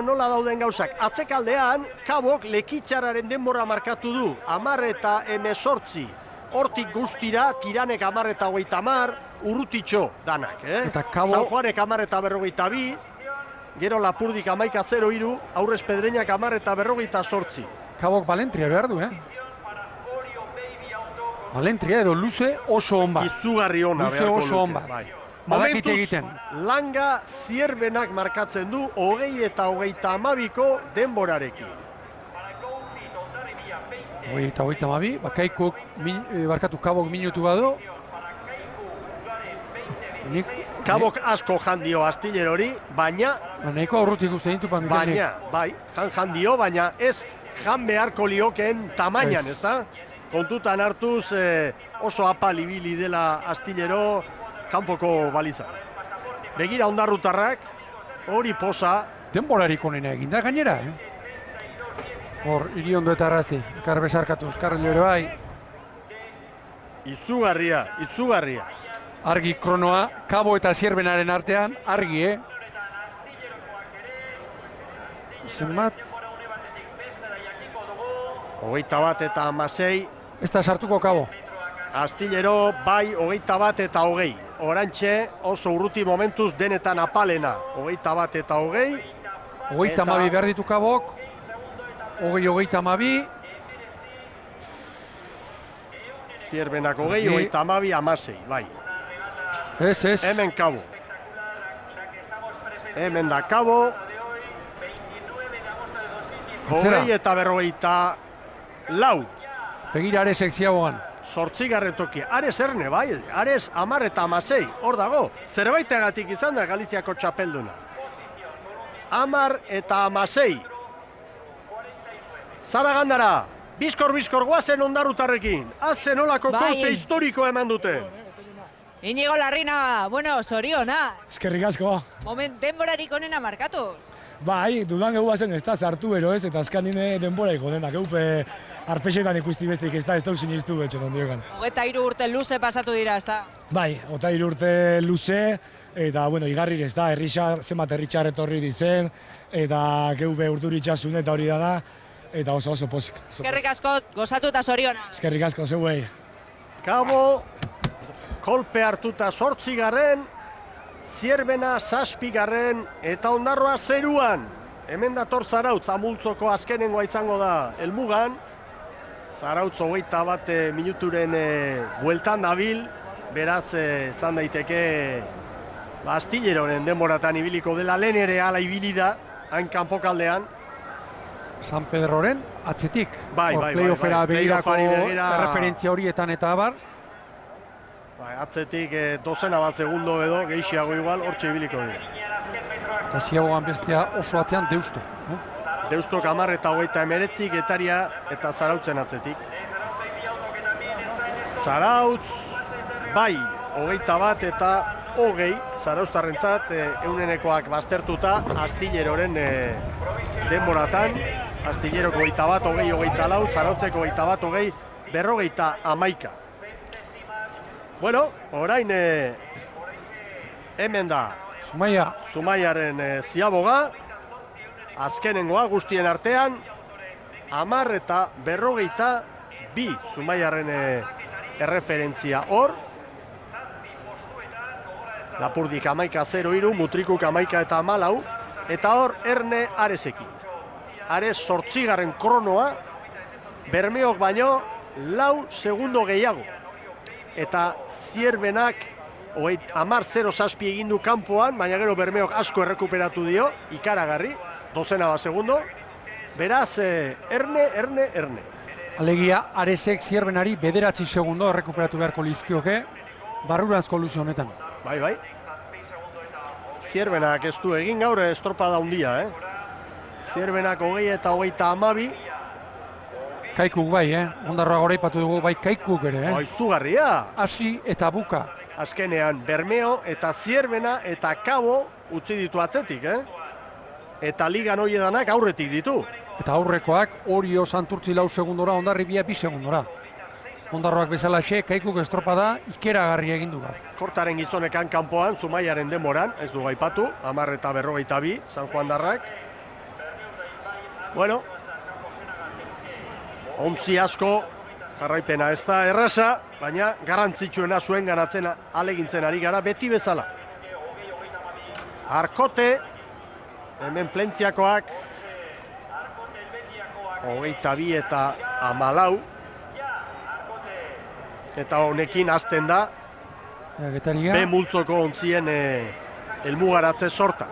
nola dauden gauzak. Atzekaldean, Kabok lekitxarraren denbora markatu du, 10 eta 18. Hortik guztira, Tiranek 10 eta 30, Urrutitxo danak,
Eta Kabo...
San Juanek 10 eta 42, gero Lapurdik 11-03, Aurrez Pedreinak 10 eta 48.
Kabok Balentria behar du, Balentria edo luze oso on bat.
Izugarri ona
luze
beharko
oso on bat.
Bai.
Badakit egiten.
Langa Zierbenak markatzen du 20 eta 32ko denborarekin.
20 eta 32, Kaikuk, Kabok minutu badu.
Kabok asko jandio Astillerori, baina...
Nahiko aurrutik uste ditu,
Baina, bai, jandio, baina ez jan beharko liokeen tamainan, ez da? Kontutan hartuz oso apal ibili dela Astillero kanpoko baliza. Begira ondarrutarrak, hori posa.
Denborarik onena eginda gainera, Hor, Iriondo eta Arrazti, Karbe sarkatuz, Karrel ere bai.
Izugarria.
Argi kronoa, Kabo eta Zierbenaren artean, argi, Zenbat?
21 eta 16.
Ez da sartuko Kabo.
Astillero bai 21 eta 20. Orantxe oso urruti momentuz denetan apalena. 21 eta 20.
32 behar ditu Kabok. 20-32.
Zierbenak 20, 22, 16, bai.
Ez.
Hemen Kabo. Hemen da Kabo. 20 eta 44.
Begira Ares sekziagoan.
8. toki. Ares erne, bai. Ares 10 eta 16. Hor dago. Zerbaitegatik izan da Galiziako txapelduna. 10 eta 16. Zara Gandara. Bizkor guazen ondarrutarrekin. Hazen olako kolpe historiko eman duten.
Inigo Larrina, bueno, zoriona.
Eskerrik asko.
Denborarik onena markatuz.
Bai, dudan geu bazen ez da sartu ero ez, eta azkan nire denborarik onenak. Geupe arpexetan ikusti bestik ez da sinistu betxen ondiokan.
23 urte luze pasatu dira, ez da?
Bai, 23 urte luze, eta, bueno, igarrir ez da, zenbat herritxar etorri dizen, eta geupe urduritxasun eta hori da, eta oso pozik.
Eskerrik asko, gozatu eta zoriona.
Eskerrik asko, zeuei.
Kabo, kolpe hartuta 8. Zierbena 7. eta Ondarroa 0. Hemen dator Zarautz, Amultzoko azkenengoa izango da helmugan. Zarautz 21 minuturen bueltan dabil, beraz zan daiteke Astilleroren denboratan ibiliko dela, lehen ere ala ibili da, hain kanpokaldean.
San Pedroren atzetik.
Bai.
Playoffera begirako referentzia horietan eta abar.
Atzetik dozena bat segundo edo, gehiago igual, hortxe ibiliko dira.
Eta ziagoan bestia oso atzean Deusto.
Deustok 10 eta 29, Getaria eta Zarautzen atzetik. Zarautz, bai, 21 eta hogei, zarauztarrentzat eunenekoak baztertuta Astilleroren denboratan. Astilleroko 21, 20, 24, Zarautzeko 21, 20, 51. Bueno, orain hemen da Zumaiaren ziaboga, azkenengoa guztien artean, 10 eta 52 Zumaiaren erreferentzia hor. Lapurdik 11-0-3, Mutrikuk 11 eta 14, eta hor Erne Aresekin. Ares 8. kronoa, Bermeok baino 4 segundo gehiago. Eta Zierbenak 10-0 egin du kanpoan, baina gero Bermeok asko errekuperatu dio, ikaragarri, 12 segundo. Beraz, Erne.
Alegia, Aresek Zierbenari 9 segundo errekuperatu beharko lizkioke, barruranzko luze honetan.
Bai. Zierbenak ez du egin gaur estropada handia, Zierbenak 20 eta 22.
Kaikuk bai, Ondarroa goraipatu dugu, bai Kaikuk ere,
Izugarria!
Hasi eta buka.
Azkenean Bermeo eta Zierbena eta Kabo utzi ditu atzetik, Eta ligan hoiedanak aurretik ditu.
Eta aurrekoak Orio Santurtzi 4 segundora, Hondarribia 2 segundora. Ondarroak bezalaxe, Kaikuk estropada ikeragarria egin du gaur.
Kortaren gizonekan kanpoan, Zumaiaren denboran, ez du gaipatu, 10 eta 52, San Juan Darrak. Bueno, ontzi asko, jarraipena ez da erraza, baina garrantzitsuena zuen ganatzen alegintzen ari gara beti bezala. Arkote, hemen Plentziakoak, 22 eta 14, eta honekin hasten da B multzoko ontzien helmugaratze sorta.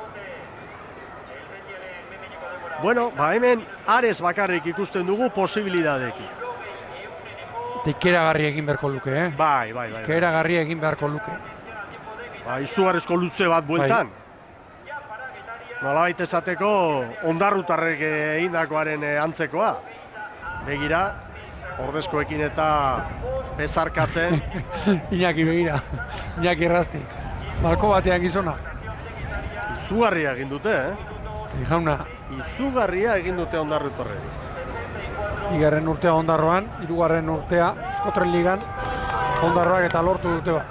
Bueno, hemen Ares bakarrik ikusten dugu posibilidadekin.
Ikeragarri egin beharko luke,
Bai.
Ikeragarri egin beharko luke.
Izugarrizko luze bat bueltan. Nolabait esateko ondarrutarrek egindakoaren antzekoa. Begira, ordezkoekin eta bezarkatzen.
Iñaki begira, Iñaki errazti. Balko batean gizona.
Izugarria egin dute,
Jauna.
Izugarria egin dute ondarrutarrek.
Bigarren urtea Ondarroan, 3. urtea Eskotren Ligan, Ondarroak eta lortu dute ba.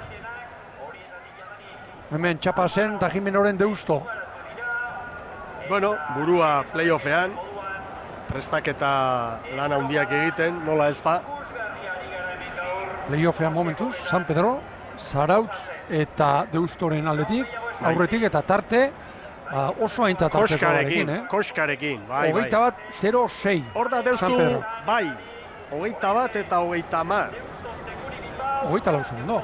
Hemen Txapasen eta Jimenoren deusto.
Bueno, burua playoffean, prestaketa lan handiak egiten, nola ezpa.
Playoffean momentuz, San Pedro, Zarautz eta deustoren aldetik, aurretik eta tarte, oso aintzat hartzeko barekin,
Koskarekin, bai.
21-0-6.
Hor da deustu, bai, 21 eta 30.
24 segundo.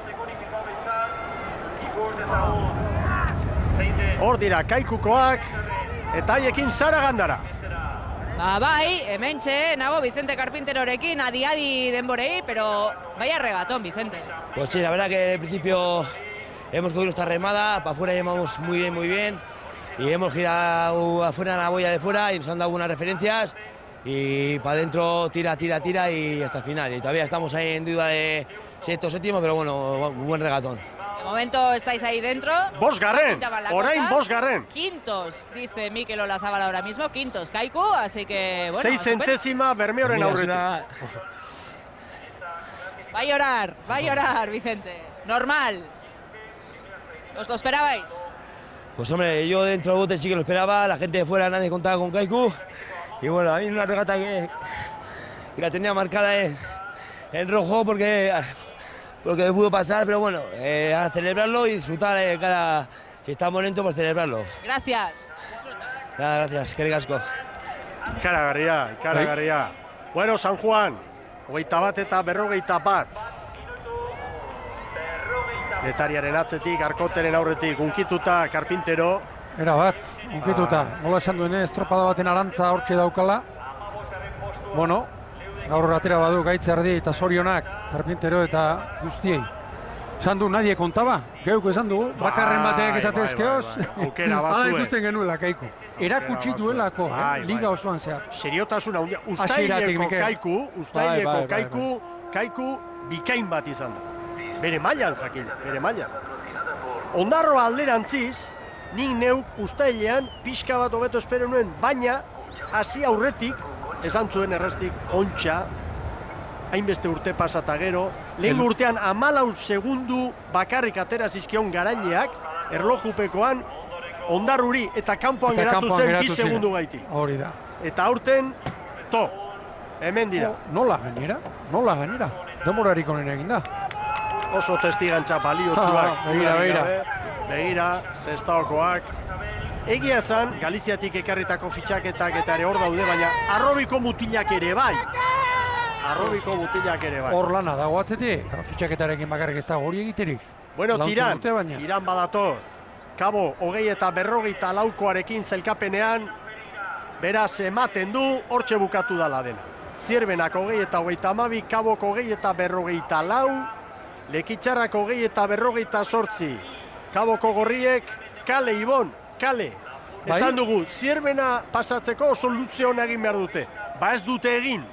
Hor dira Kaikukoak, eta haiekin Saragandara.
Bai, hementxe, nago Vicente Carpinterorekin, adi denborei, pero vaya regatón, Vicente.
Pues sí, la verdad que al principio hemos cogido esta remada, para afuera llevamos muy bien. Y hemos girado afuera la boya de fuera y nos han dado buenas referencias y para adentro tira y hasta el final. Y todavía estamos ahí en duda de sexto, séptimo, pero bueno, buen regatón.
De momento estáis ahí dentro.
Bosgarren, orain Bosgarren.
Quintos, dice Mikel Olazábal ahora mismo, quintos Kaiku, así que bueno.
6 centésima Bermeoren aurretik.
Va a llorar, Vicente. Normal. ¿Os lo esperabais?
Pues hombre, yo dentro del bote sí que lo esperaba, la gente de fuera nadie contaba con Kaiku. Y bueno, a mí una regata que la tenía marcada en rojo porque pudo pasar, pero bueno, a celebrarlo y disfrutar si estamos lentos, pues celebrarlo.
Gracias.
Nada, gracias, que ricasco.
Ikaragarria. Bueno, San Juan, 21 eta 51. Letariaren atzetik, Arkoteren aurretik, unkituta, Carpintero.
Era bat, unkituta. Nola esan duen, estropada baten arantza hortxe daukala. Bueno, gaur atera badu gaitz erdi eta zorionak, Carpintero eta guztiei. Esan du, nadie kontaba, geuk esan dugu, bakarren bateak esatezkeoz.
Aukera bazuen.
Ikusten genuela Kaiku. Erakutsi duelako, liga osoan zehar.
Seriotasuna handia. Uztaileko Kaiku bikain bat izan da. Bere mailan, jakin, bere mailan. Ondarroa alderantziz, nik neuk ustailean pixka bat hobeto espero nuen, baina hasi aurretik, esan zuen erraztik Kontxa, hainbeste urte pasata gero, lehen urtean 14 segundu bakarrik atera zizkion garaileak, erlojupekoan, Ondarruri eta kanpoan geratu zen 2 segundu gaiti.
Hori da.
Eta aurten, hemen dira.
Nola gainera. Demorarik honen egin da.
Oso testigantza baliotsuak. Begira, Sestaokoak. Egia esan, Galiziatik ekarritako fitxaketak eta ere hor daude, baina arrobiko mutilak ere bai. Hor lana dago atzetik, fitxaketarekin bakarrik ez da hori egiterik. Bueno, tiran badator. Kabo, 20 eta 54koarekin zelkapenean, beraz ematen du, hortxe bukatu dala dena. Zierbenak 20 eta 22, Kabok 20 eta 54, Lekitxarrak 20 eta 58, Kaboko gorriek, kale, Ibon, kale. Esan dugu, Zierbena pasatzeko oso luze egin behar dute. Ba ez dute egin.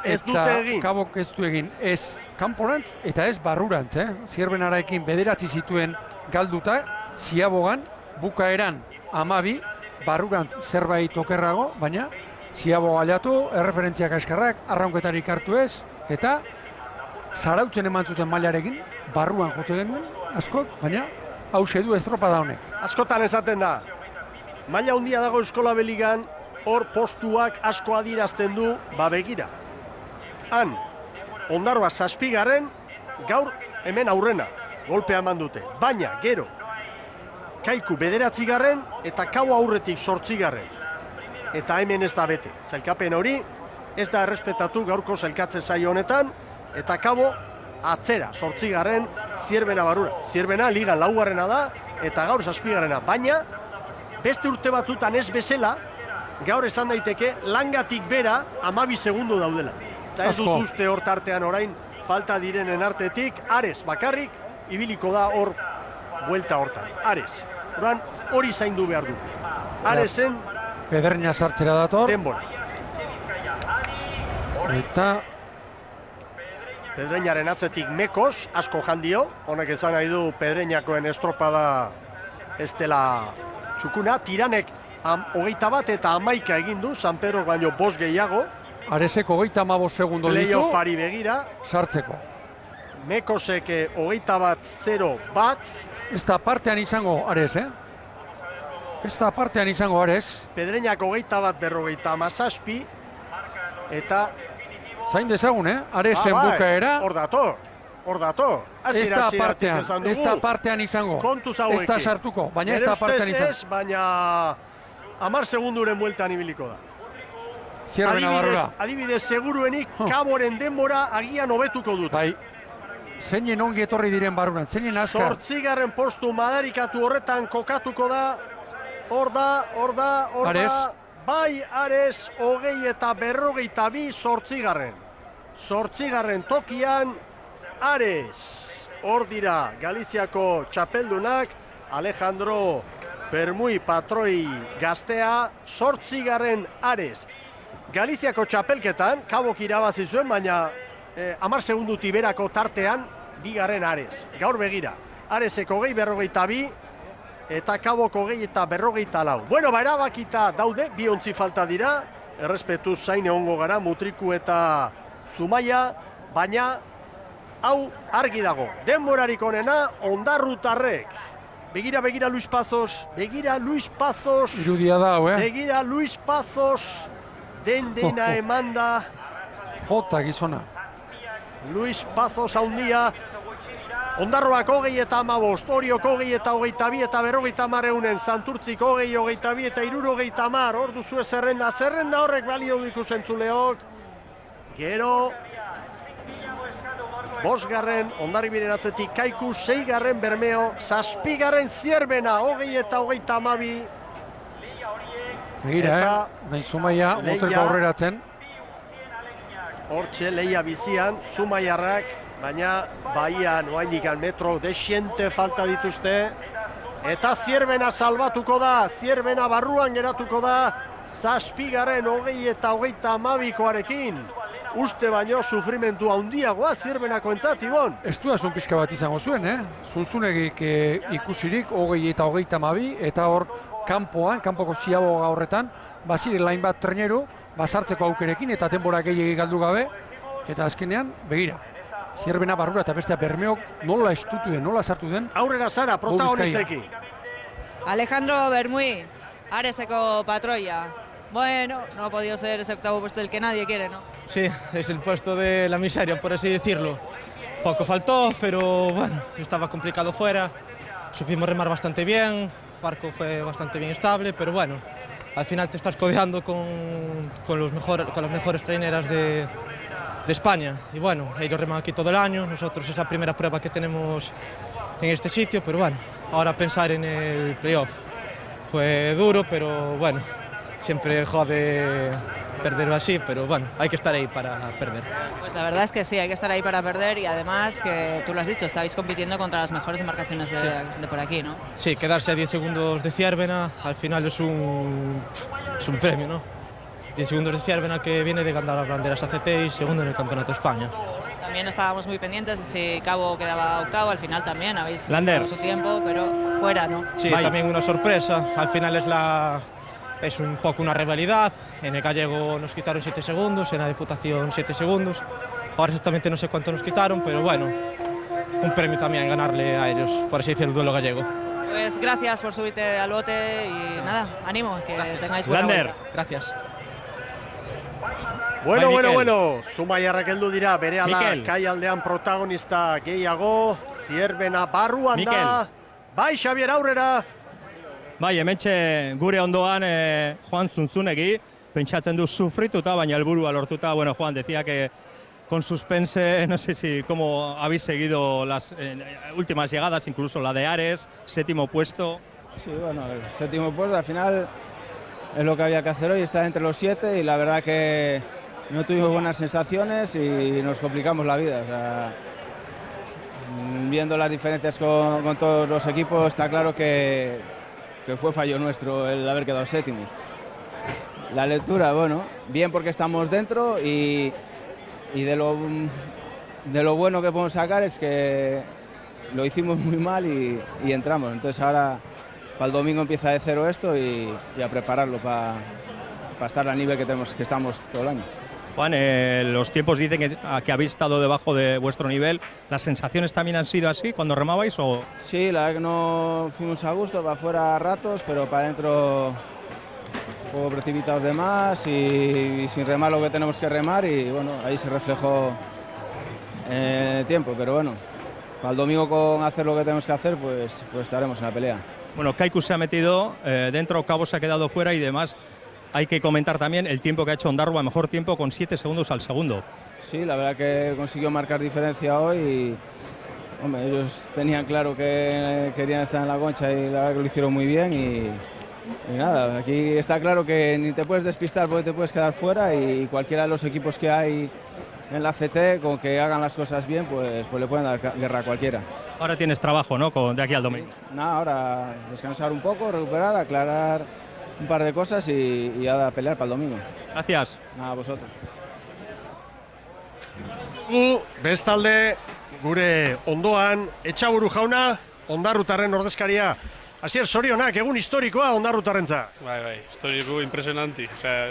Eta
Kabok ez du egin. Ez kanporant eta ez barrurant. Zierbenaraekin bederatzi zituen galduta, Ziabogan, bukaeran 12, barrurant zerbait okerrago, baina Ziabo galiatu, erreferentziak askarrak, arraunketarik hartu ez, eta zarautzen eman zuten mailarekin, barruan jote genuen, askok, baina hause du estropada honek.
Askotan esaten da, maila handia dago Eskola Beligan, hor postuak asko adierazten du, begira. Han, Ondarroa 7. gaur hemen aurrena, golpea eman dute. Baina, gero, Kaiku 9. eta Kabo aurretik 8. Eta hemen ez da bete. Zailkapen hori ez da errespetatu gaurko zailkatze saio honetan, eta Kabo atzera 8. Zierbena barrura. Zierbena ligan 4. da, eta gaur 7. Baina, beste urte batzutan ez bezala, gaur esan daiteke langatik bera 12 segundu daudela. Eta ez dut uste hor tartean orain falta direnen artetik, Ares bakarrik ibiliko da hor buelta hortan. Ares, hori zaindu behar du. Aresen
Pedreña sartzera dator.
Denbora.
Eta
Pedreñaren atzetik Mekos, asko jandio. Honek esan nahi du Pedreñakoen estropada ez dela txukuna. Tiranek 21 eta 11 egin du, San Pedro baino 5 gehiago.
Areseko 35 segundo ditu.
Playoffari begira.
Sartzeko.
Mekosek 21-0 bat.
Ez da partean izango Ares, Ez da partean izango Ares.
Pedreñak 21-57 eta
zain dezagun, Aresen bukaera.
Hor dator.
Ez da partean izango.
Kontuz hauekin.
Ez da sartuko, baina ez da partean izango.
Ez, baina 10 segunduren bueltan ibiliko da.
Zierbena barrura.
Adibidez, seguruenik Kaboren denbora agian hobetuko dut.
Bai, zeinen ongi etorri diren barruran, zeinen azkar.
8. postu madarikatu horretan kokatuko da. Hor da.
Ares.
Bai, Ares, 20 eta 52, 8. 8. tokian, Ares. Hor dira, Galiziako txapeldunak, Alejandro Permui patroi gaztea, 8. Ares. Galiziako txapelketan, Kabok irabazi zuen, baina 10 segundu tiberako tartean, 2. Ares. Gaur begira, Areseko 20-52, eta Kaboko 20 eta 54. Bueno, erabakita daude, 2 ontzi falta dira, errespetuz zain egongo gara, Mutriku eta Zumaia, baina hau argi dago. Denborarik onena, Ondarrutarrek. Begira Luis Pazos.
Irudia da,
Begira Luis Pazos, dena emanda.
Jota gizona.
Luis Pazos haundia. Ondarroak 20 eta 15, Oriok 20 eta 22 eta 50 eunen, Santurtzik 20, 22 eta 60, hor duzu zerrenda horrek balio du ikusentzuleok. Gero, 5. Hondarribiren atzetik Kaiku, 6. Bermeo, 7. Zierbena, 20 eta 32.
Begira, nahi Zumaia, motreko aurreratzen.
Hortxe, Leia bizian, Zumaiarrak, baina Baian, oainikan metro desiente falta dituzte. Eta Zierbena salbatuko da, Zierbena barruan geratuko da, 7. 20 eta 32koarekin. uste baino sufrimentu handiagoa Zierbenakoentzat, Ibon.
Estuasun pixka bat izango zuen, Zunzunegik ikusirik 20 eta 32, eta hor kanpoko ziaboga horretan, bazirela hainbat treneru, bazartzeko aukerekin eta denbora gehiegi galdu gabe, eta azkenean, begira, Zierbena barrura eta bestea Bermeok nola estutu den, nola sartu den.
Aurrera Sara, protagonistekin.
Alejandro Bermui, Areseko patroia. Bueno, no ha podido ser ese octavo puesto del que nadie quiere, ¿no?
Sí, es el puesto de la miseria, por así decirlo. Poco faltó, pero bueno, estaba complicado fuera. Supimos remar bastante bien, el barco fue bastante bien estable, pero bueno, al final te estás codeando con las mejores traineras de España. Y bueno, ellos reman aquí todo el año, nosotros es la primera prueba que tenemos en este sitio, pero bueno, ahora pensar en el playoff. Fue duro, pero bueno, siempre jode perderlo así, pero bueno, hay que estar ahí para perder.
Pues la verdad es que sí, hay que estar ahí para perder y además que tú lo has dicho, estáis compitiendo contra las mejores embarcaciones de por aquí, ¿no?
Sí, quedarse a 10 segundos de Zierbena al final es un premio, ¿no? 10 segundos de Zierbena que viene de ganar las banderas ACT y segundo en el Campeonato de España.
También estábamos muy pendientes de si Cabo quedaba octavo, al final también habéis
Lander.
dado su tiempo, pero fuera, ¿no?
Sí, también una sorpresa, al final es un poco una rivalidad, en el Gallego nos quitaron 7 segundos, en la Diputación 7 segundos, ahora exactamente no sé cuánto nos quitaron, pero bueno, un premio también ganarle a ellos, por así decirlo, el duelo gallego.
Pues gracias por subirte al bote y nada, ánimo, que tengáis buena vuelta.
Gracias.
Bueno, Zumaiarrak heldu dira, berehala kaialdean protagonista gehiago, Zierbena barruan da. Bai, Xabier, aurrera.
Bai, hementxe gure ondoan Juan Zunzunegi, pentsatzen du sufrituta, baina helburua lortuta. Bueno, Juan, decía que con suspense, no sé si cómo habéis seguido las últimas llegadas, incluso la de Ares, 7º puesto.
Sí, bueno, el 7º puesto al final es lo que había que hacer hoy, estar entre los 7 y la verdad que no tuvimos buenas sensaciones y nos complicamos la vida. O sea, viendo las diferencias con todos los equipos, está claro que fue fallo nuestro el haber quedado 7º. La lectura, bueno, bien porque estamos dentro y de lo bueno que podemos sacar es que lo hicimos muy mal y entramos. Entonces ahora para el domingo empieza de cero esto y a prepararlo para estar al nivel que estamos todo el año.
Juan, los tiempos dicen que habéis estado debajo de vuestro nivel. ¿Las sensaciones también han sido así cuando remabais? O...
Sí, la verdad que no fuimos a gusto, para afuera a ratos, pero para adentro un poco precipitados de más y sin remar lo que tenemos que remar y bueno, ahí se reflejó el tiempo, pero bueno, para el domingo con hacer lo que tenemos que hacer, pues estaremos en la pelea.
Bueno, Kaiku se ha metido dentro, Cabo se ha quedado fuera y demás. Hay que comentar también el tiempo que ha hecho Ondarrua, mejor tiempo con 7 segundos al segundo.
Sí, la verdad que consiguió marcar diferencia hoy y hombre, ellos tenían claro que querían estar en la concha y la verdad que lo hicieron muy bien y nada, aquí está claro que ni te puedes despistar porque te puedes quedar fuera y cualquiera de los equipos que hay en la CT, con que hagan las cosas bien, pues le pueden dar guerra a cualquiera.
Ahora tienes trabajo, ¿no?, de aquí al domingo.
Nada, ahora descansar un poco, recuperar, aclarar un par de cosas y a pelear para el domingo.
Gracias.
Nada, a vosotros.
Bestalde, gure ondoan, Etxaburu jauna, Ondarrutarren ordezkaria. Asier, zorionak, egun historikoa Ondarrutarrentza.
Bai, historiko impresionanti, osea,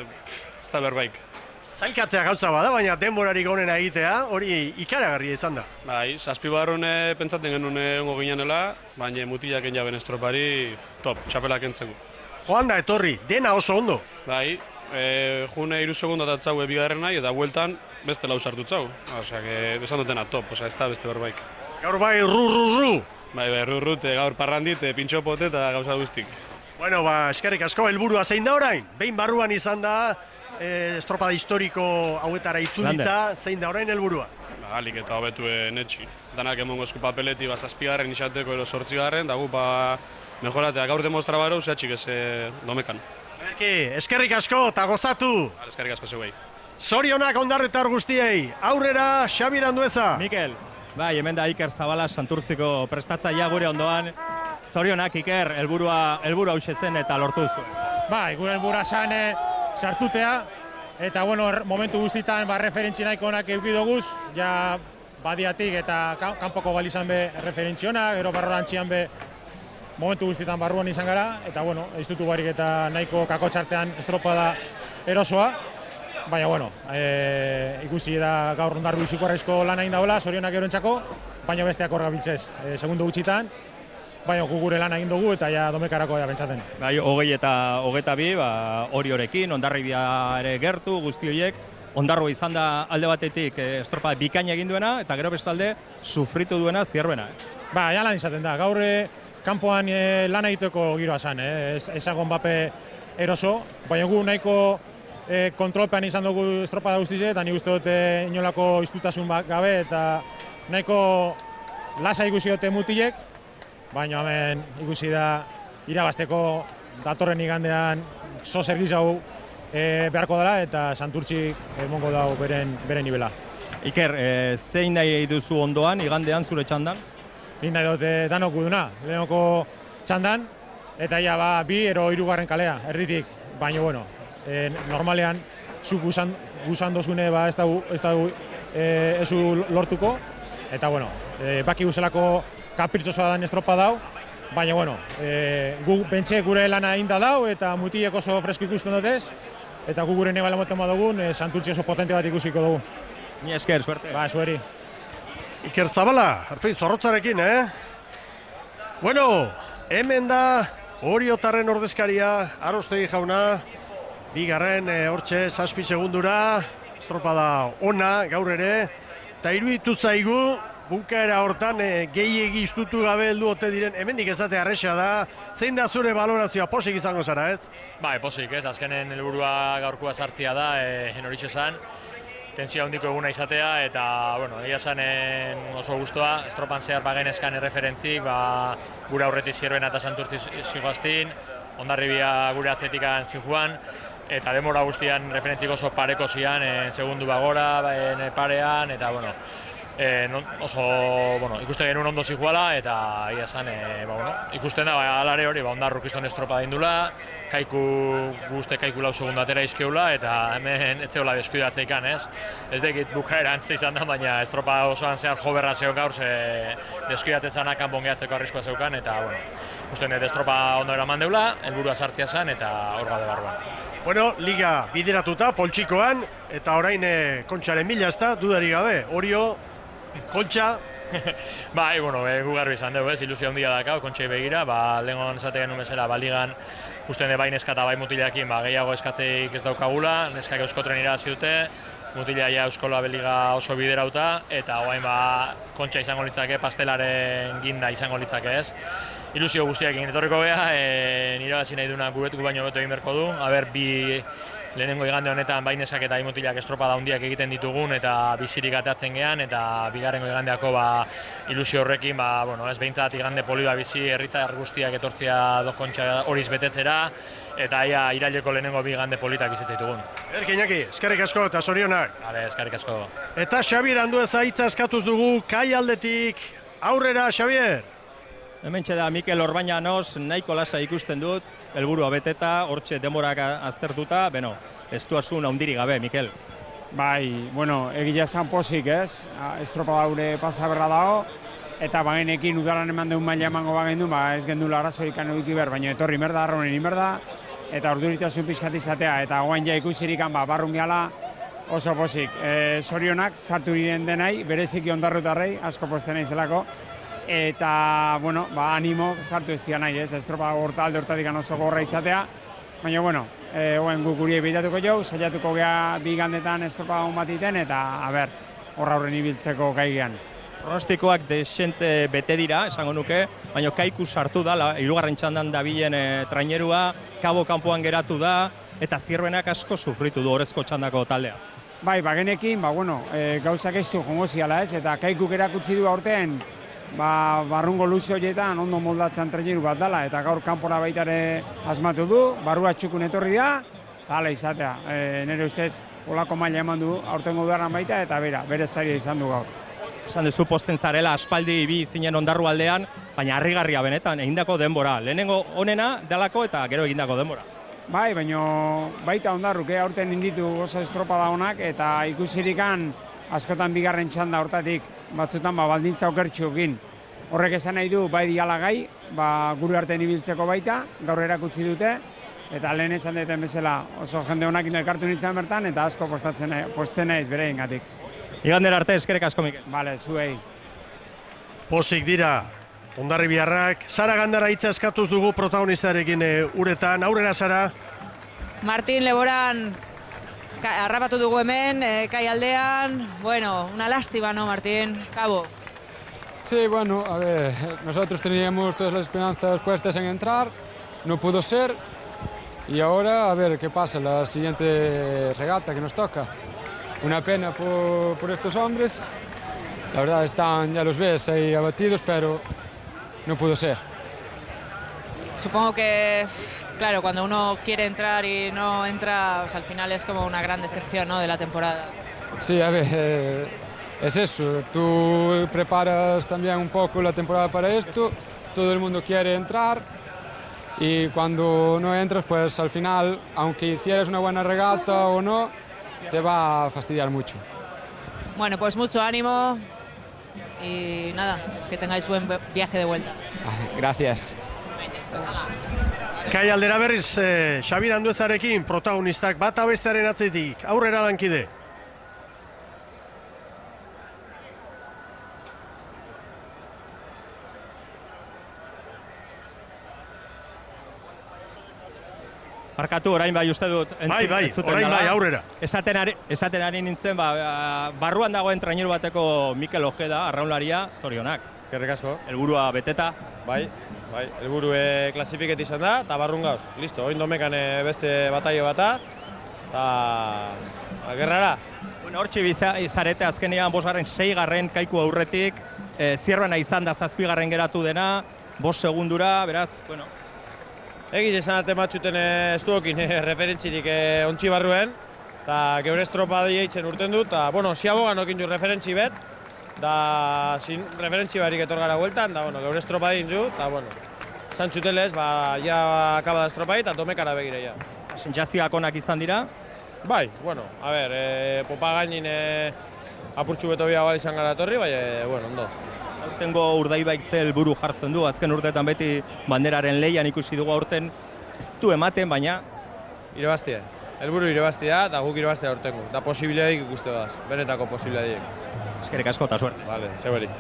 ez da berbaik.
Zailkatzea gauza bada, baina denborarik onena egitea, hori ikaragarria izan da.
Bai, Zazpibarrun pentsatzen genuen egongo ginenela, baina mutilak jaben estropari, top, txapelak entzeko.
Joan da etorri, dena oso ondo.
Bai, june 3 segundo datzau bigarren nahi, eta bueltan beste lau sartu tzau. Osea, esan dutena top, osea, ez da beste berbaik.
Gaur bai, ru.
Bai, rurrut, gaur parrandit, pintxopote eta gauza guztik.
Bueno, eskerrik asko, helburua zein da orain? Behin barruan izan da, estropada historiko hauetara itzulita, zein da orain helburua?
Alik eta hobetu netxi. Danak emongo esku papeleti, 7. izateko edo 8. da gu mejoratea gaur demostra baro, zehatxik ez domekan.
Eskerrik asko eta gozatu!
Eskerrik asko zeuei.
Zorionak Ondarrutar guztiei, aurrera Xabier Andueza!
Mikel, bai, hemen da Iker Zabala Santurtziko prestatzailea gure ondoan. Zorionak Iker, helburua hauxe zen eta lortu zuen.
Bai, gure helburua zen sartutea Eta, bueno, momentu guztitan referentzi nahiko onak eukidoguz, ja badiatik eta kanpoko balizan be referentzi onak, gero barrorantzian be momentu guztitan barruan izan gara, eta, bueno, ez dutu barik eta nahiko kakotxartean estropada erosoa, baina, bueno, ikusi da gaur Ondarru izugarrizko lan egin dagoela, zorionak eurentzako, baina besteak hor gabiltzez, segundo gutxitan, baina gure lan egin dugu eta ja domekarako ja pentsaten.
Bai, 20 eta 22, Oriorekin, Hondarribia ere gertu, guzti horiek, Ondarroa izan da alde batetik estropada bikaina egin duena, eta gero bestalde sufritu duena Zierbena.
Ba, ja lan izaten da, gaur kanpoan lan egiteko giroa zen, ezagon bape eroso, baina gu nahiko kontrolpean izan dugu estropada guztize, eta nik uste dut inolako iztutasun gabe, eta nahiko lasa ikusi dute mutilek, baina hemen ikusi da irabazteko datorren igandean zozer gizau beharko dela eta Santurtzik emongo dago beren nivela.
Iker, zein nahi duzu ondoan, igandean zure txandan?
Nik nahi dut danok guduna, lehenoko txandan, eta ja bi ero 3. kalea, erditik, baina bueno, normalean zuk guzan dozune ez dugu ezu lortuko, eta bueno, baki guzelako kapritzosoa dan estropa dau, baina bueno, gu bentxe gure lana inda dau eta mutilek oso fresko ikusten dutez, eta gu gure nebala moten badugun, Santurtzi oso potente bat ikusiko dugu.
Ni esker, suerte.
Ba, sueri.
Iker Zabala, Arpein zorrotzarekin, Bueno, hemen da Oriotarren ordezkaria, Arostegi jauna, bigarren hortxe 7 segundura, estropada ona gaur ere, eta iruditu zaigu, bukaera hortan gehiegi istutu gabe heldu ote diren, hemendik ezate arresa da, zein da zure balorazioa, posik izango zara, ez?
Ba, posik, ez, azkenen helburua gaurkoa sartzia da, horixe esan, tensioa handiko eguna izatea, eta, bueno, egia zanen oso guztua, estropan zehar bagenezkan erreferentzik, gure aurretik Zierbena eta Santurtzi zigoaztin, Hondarribia gure atzetikan zijuan, eta denbora guztian referentzik oso pareko zian, segundu bagora, parean, eta, bueno, oso, ikusten genuen ondo zijuala, eta egia esan, ikusten da, alare hori, Ondarruk izton estropa dindula, guzte kaiku 4 segundu atera izkeula, eta hemen etzeola deskuidatzeikan, ez? Ez dekit bukaeran izan da, baina estropa osoan zehar joberra zeon gaur, deskuidatzen zanak kanpon gehatzeko arriskoa zeukan, eta, ikusten dut estropa ondo eraman deula, helburua sartzia zen, eta hor gaude barruan.
Bueno, liga bideratuta, poltsikoan, eta orain Kontxaren mila ez da, dudarik gabe, Orio, Kontxa.
Bai, gu garbi izan dugu, ilusio handia dakau, Kontxei begira, lehengon esatea genuen bezala, ligan usten de bai neska eta bai mutileakin gehiago eskatzeik ez daukagula, neskak euskotren irabazi dute, mutilea ja Euskola Beliga oso biderauta, eta orain Kontxa izango litzake, pastelaren ginda izango litzake ez. Ilusio guztiakin etorriko beha, irabazi nahi duna gu baino beto egin berko du, bi lehenengo igande honetan bainesak eta mutilak estropada handiak egiten ditugun eta bizirik atatzen gean, eta bigarrengo igandeako ilusio horrekin, ez behintzat igande polioa bizi, herritar guztiak etortzia Kontxa horiz betetzera, eta iraileko lehenengo bi igande politak bizitzea ditugun.
Iñaki, eskerrik asko eta zorionak.
Eskerrik asko.
Eta Xabier Andueza hitza eskatuz dugu, kai aldetik, aurrera, Xabier!
Hementxe da Mikel Orbañanoz nahiko lasa ikusten dut, helburua beteta, hortxe demorak aztertuta, ez duazun handirik gabe, Mikel.
Bai, egia esan pozik, ez? Estropada gure pasa berra dago, eta bagenekin udaran eman deun maila emango bagendu, ez gendula arazoikan eduki behar, baina etorri merda, arronen inberda, eta orduritasun pixkat izatea, eta goain ja ikusirikan barrun gehala oso pozik. Zorionak, sartu diren denai, bereziki Ondarrutarrei, asko posten naizelako, eta, animo sartu ez nahi, ez? Estropa alde hortatik oso gorra izatea, baina, oen guk guri ebitatuko jau, saiatuko gea bi gandetan estropa hon bat iten, eta, horra horren ibiltzeko gaigean.
Pronostikoak desente bete dira, esango nuke, baina kaiku sartu da, 3. txandan dabilen trainerua, kabo kanpoan geratu da, eta Zierbenak asko sufritu du orezko txandako taldea.
Bai, bagenekin, gauzak ez du jongo ziala, ez? Eta kaikuk erakutsi du aurten, barrungo luze horietan ondo moldatzen traineru bat dela, eta gaur kanpora baitare asmatu du, barrua txukun etorri da, eta hala izatea. Nire ustez, olako maila eman du aurtengo udaran baita, eta bere zaria izan du gaur.
Esan duzu posten zarela, aspaldi bi zinen Ondarru aldean, baina harrigarria benetan, egindako denbora. Lehenengo onena delako eta gero egindako denbora.
Bai, baina baita Ondarruk, aurten inditu oso estropada honak, eta ikusirikan askotan bigarren txanda hortatik batzutan baldintza okertxuekin. Horrek esan nahi du, bai diala gai, gure artean ibiltzeko baita, gaur erakutsi dute, eta lehen esan duten bezala oso jende honakin elkartu nintzen bertan, eta asko posten naiz bere ingatik.
Igandera arte, eskerrik asko, Mikel.
Bale, zuei.
Posik dira, Hondarribiarrak. Sara Gandara hitza eskatuz dugu protagonistarekin uretan. Aurrera, Sara.
Martin Leboran harrapatu dugu hemen, kai aldean. Bueno, una lástima, ¿no, Martín? Cabo.
Sí, bueno, a ver, nosotros teníamos todas las esperanzas puestas en entrar, no pudo ser, y ahora a ver qué pasa la siguiente regata que nos toca. Una pena por estos hombres, la verdad están, ya los ves, ahí abatidos, pero no pudo ser.
Supongo que, claro, cuando uno quiere entrar y no entra, al final es como una gran decepción, ¿no?, de la temporada.
Sí, a ver, es eso, tú preparas también un poco la temporada para esto, todo el mundo quiere entrar y cuando no entras, pues al final, aunque hicieras una buena regata o no, te va a fastidiar mucho.
Bueno, pues mucho ánimo y nada, que tengáis buen viaje de vuelta.
Gracias.
Kai aldera berriz, Xabir Anduezarekin protagonistak bata bestearen atzetik, aurrera lankide.
Markatu, orain bai uste dut.
Bai, orain bai, aurrera.
Esaten ari nintzen, barruan dagoen traineru bateko Mikel Ojeda, arraunlaria, zorionak.
Eskerrik asko.
Helburua beteta.
Bai, helburue klasifiket izan da, eta barrun gauz. Listo, oin domekan beste bataio bata, eta gerrara.
Bueno, hortxe bizarete azkenean 5. kaiku aurretik, Zierbana izan da 7. geratu dena, 5 segundura, beraz, bueno.
Egin esan ate matxuten ez duokin referentzirik ontsi barruen, eta geure estropa eitzen urten dut, eta, bueno, siabogan okin du referentzi bet, da sin referentzi barik etor gara hueltan, da, bueno, geure estropa egin du, eta, bueno, zantxutelez, ja akaba da estropa eta domekara begira, ja.
Sentsazioak onak izan dira?
Bai, bueno, a ber, popa gainin apurtxu beto biagoa izan gara etorri, bai, bueno, ondo.
Aurtengo Urdaibaik ze helburu jartzen du, azken urteetan beti banderaren leian ikusi dugu aurten, ez du ematen, baina...
Irebaztia, helburu irebaztia da guk irebaztia aurtengo, da posibileadik ikuste daz, benetako posibileadik.
Eskerrik asko eta suerte.
Vale, zeberi.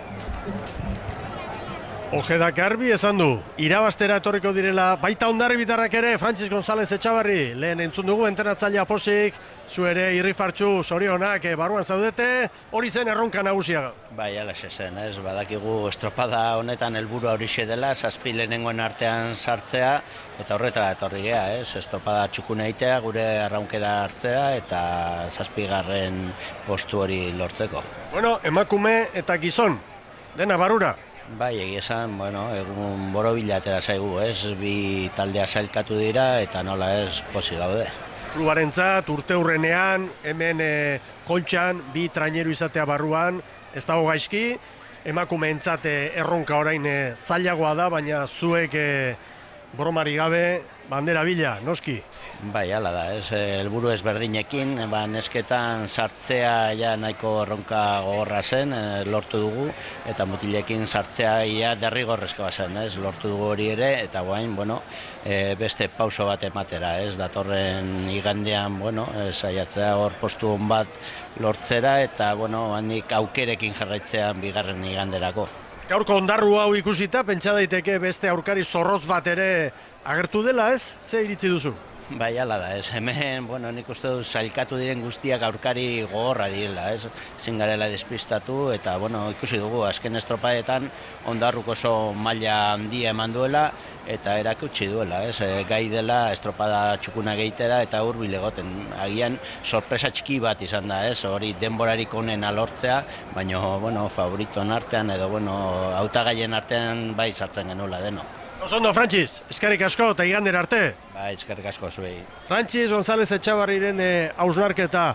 Ojedak garbi esan du, irabaztera etorriko direla, baita Hondarribitarrak ere, Frantxis González Etxabarri, lehen entzun dugu entrenatzailea Posik, zu ere irrifartxu zorionak barruan zaudete, hori zen erronka nagusia.
Bai, alaxe zen, ez, badakigu estropada honetan helburua horixe dela, 7 lehenengoen artean sartzea, eta horretara etorri gea, ez, estropada txukune egitea, gure arraunkera hartzea, eta 7. postu hori lortzeko.
Bueno, emakume eta gizon, dena barura.
Bai, egia esan, bueno, egun borobila atera zaigu, ez, 2 taldea sailkatu dira eta nola ez pozik gaude.
Klubarentzat urte hurrenean, hemen kontxan, 2 traineru izatea barruan, ez dago gaizki, emakumeentzat erronka orain zailagoa da, baina zuek bromari gabe bandera bila, noski.
Bai, hala da, ez, helburu ezberdinekin, nesketan sartzea ja nahiko erronka gogorra zen, lortu dugu, eta mutilekin sartzea ja derrigorrezkoa zen, ez, lortu dugu hori ere, eta guain, bueno, beste pauso bat ematera, ez, datorren igandean, bueno, saiatzea hor postu hon bat lortzera, eta, bueno, handik aukerekin jarraitzean 2. iganderako.
Gaurko ondarru hau ikusita, pentsa daiteke beste aurkari zorroz bat ere agertu dela, ez, ze iritzi duzu?
Bai, hala da, ez, hemen, bueno, nik uste dut sailkatu diren guztiak aurkari gogorra direla, ez, ezin garela despistatu, eta, bueno, ikusi dugu, azken estropadetan Ondarruk oso maila handia eman duela, eta erakutsi duela, ez, gai dela estropada txukuna geitera eta hurbil egoten. Agian sorpresa txiki bat izan da, ez, hori denborarik onena lortzea, baina, bueno, favoritoen artean edo, bueno, hautagaien artean bai sartzen genuela deno.
Osondo, Frantxis, eskerrik asko eta igandera arte.
Bai, eskerrik asko zuei.
Frantxis González Etxabarriren hausnarketa,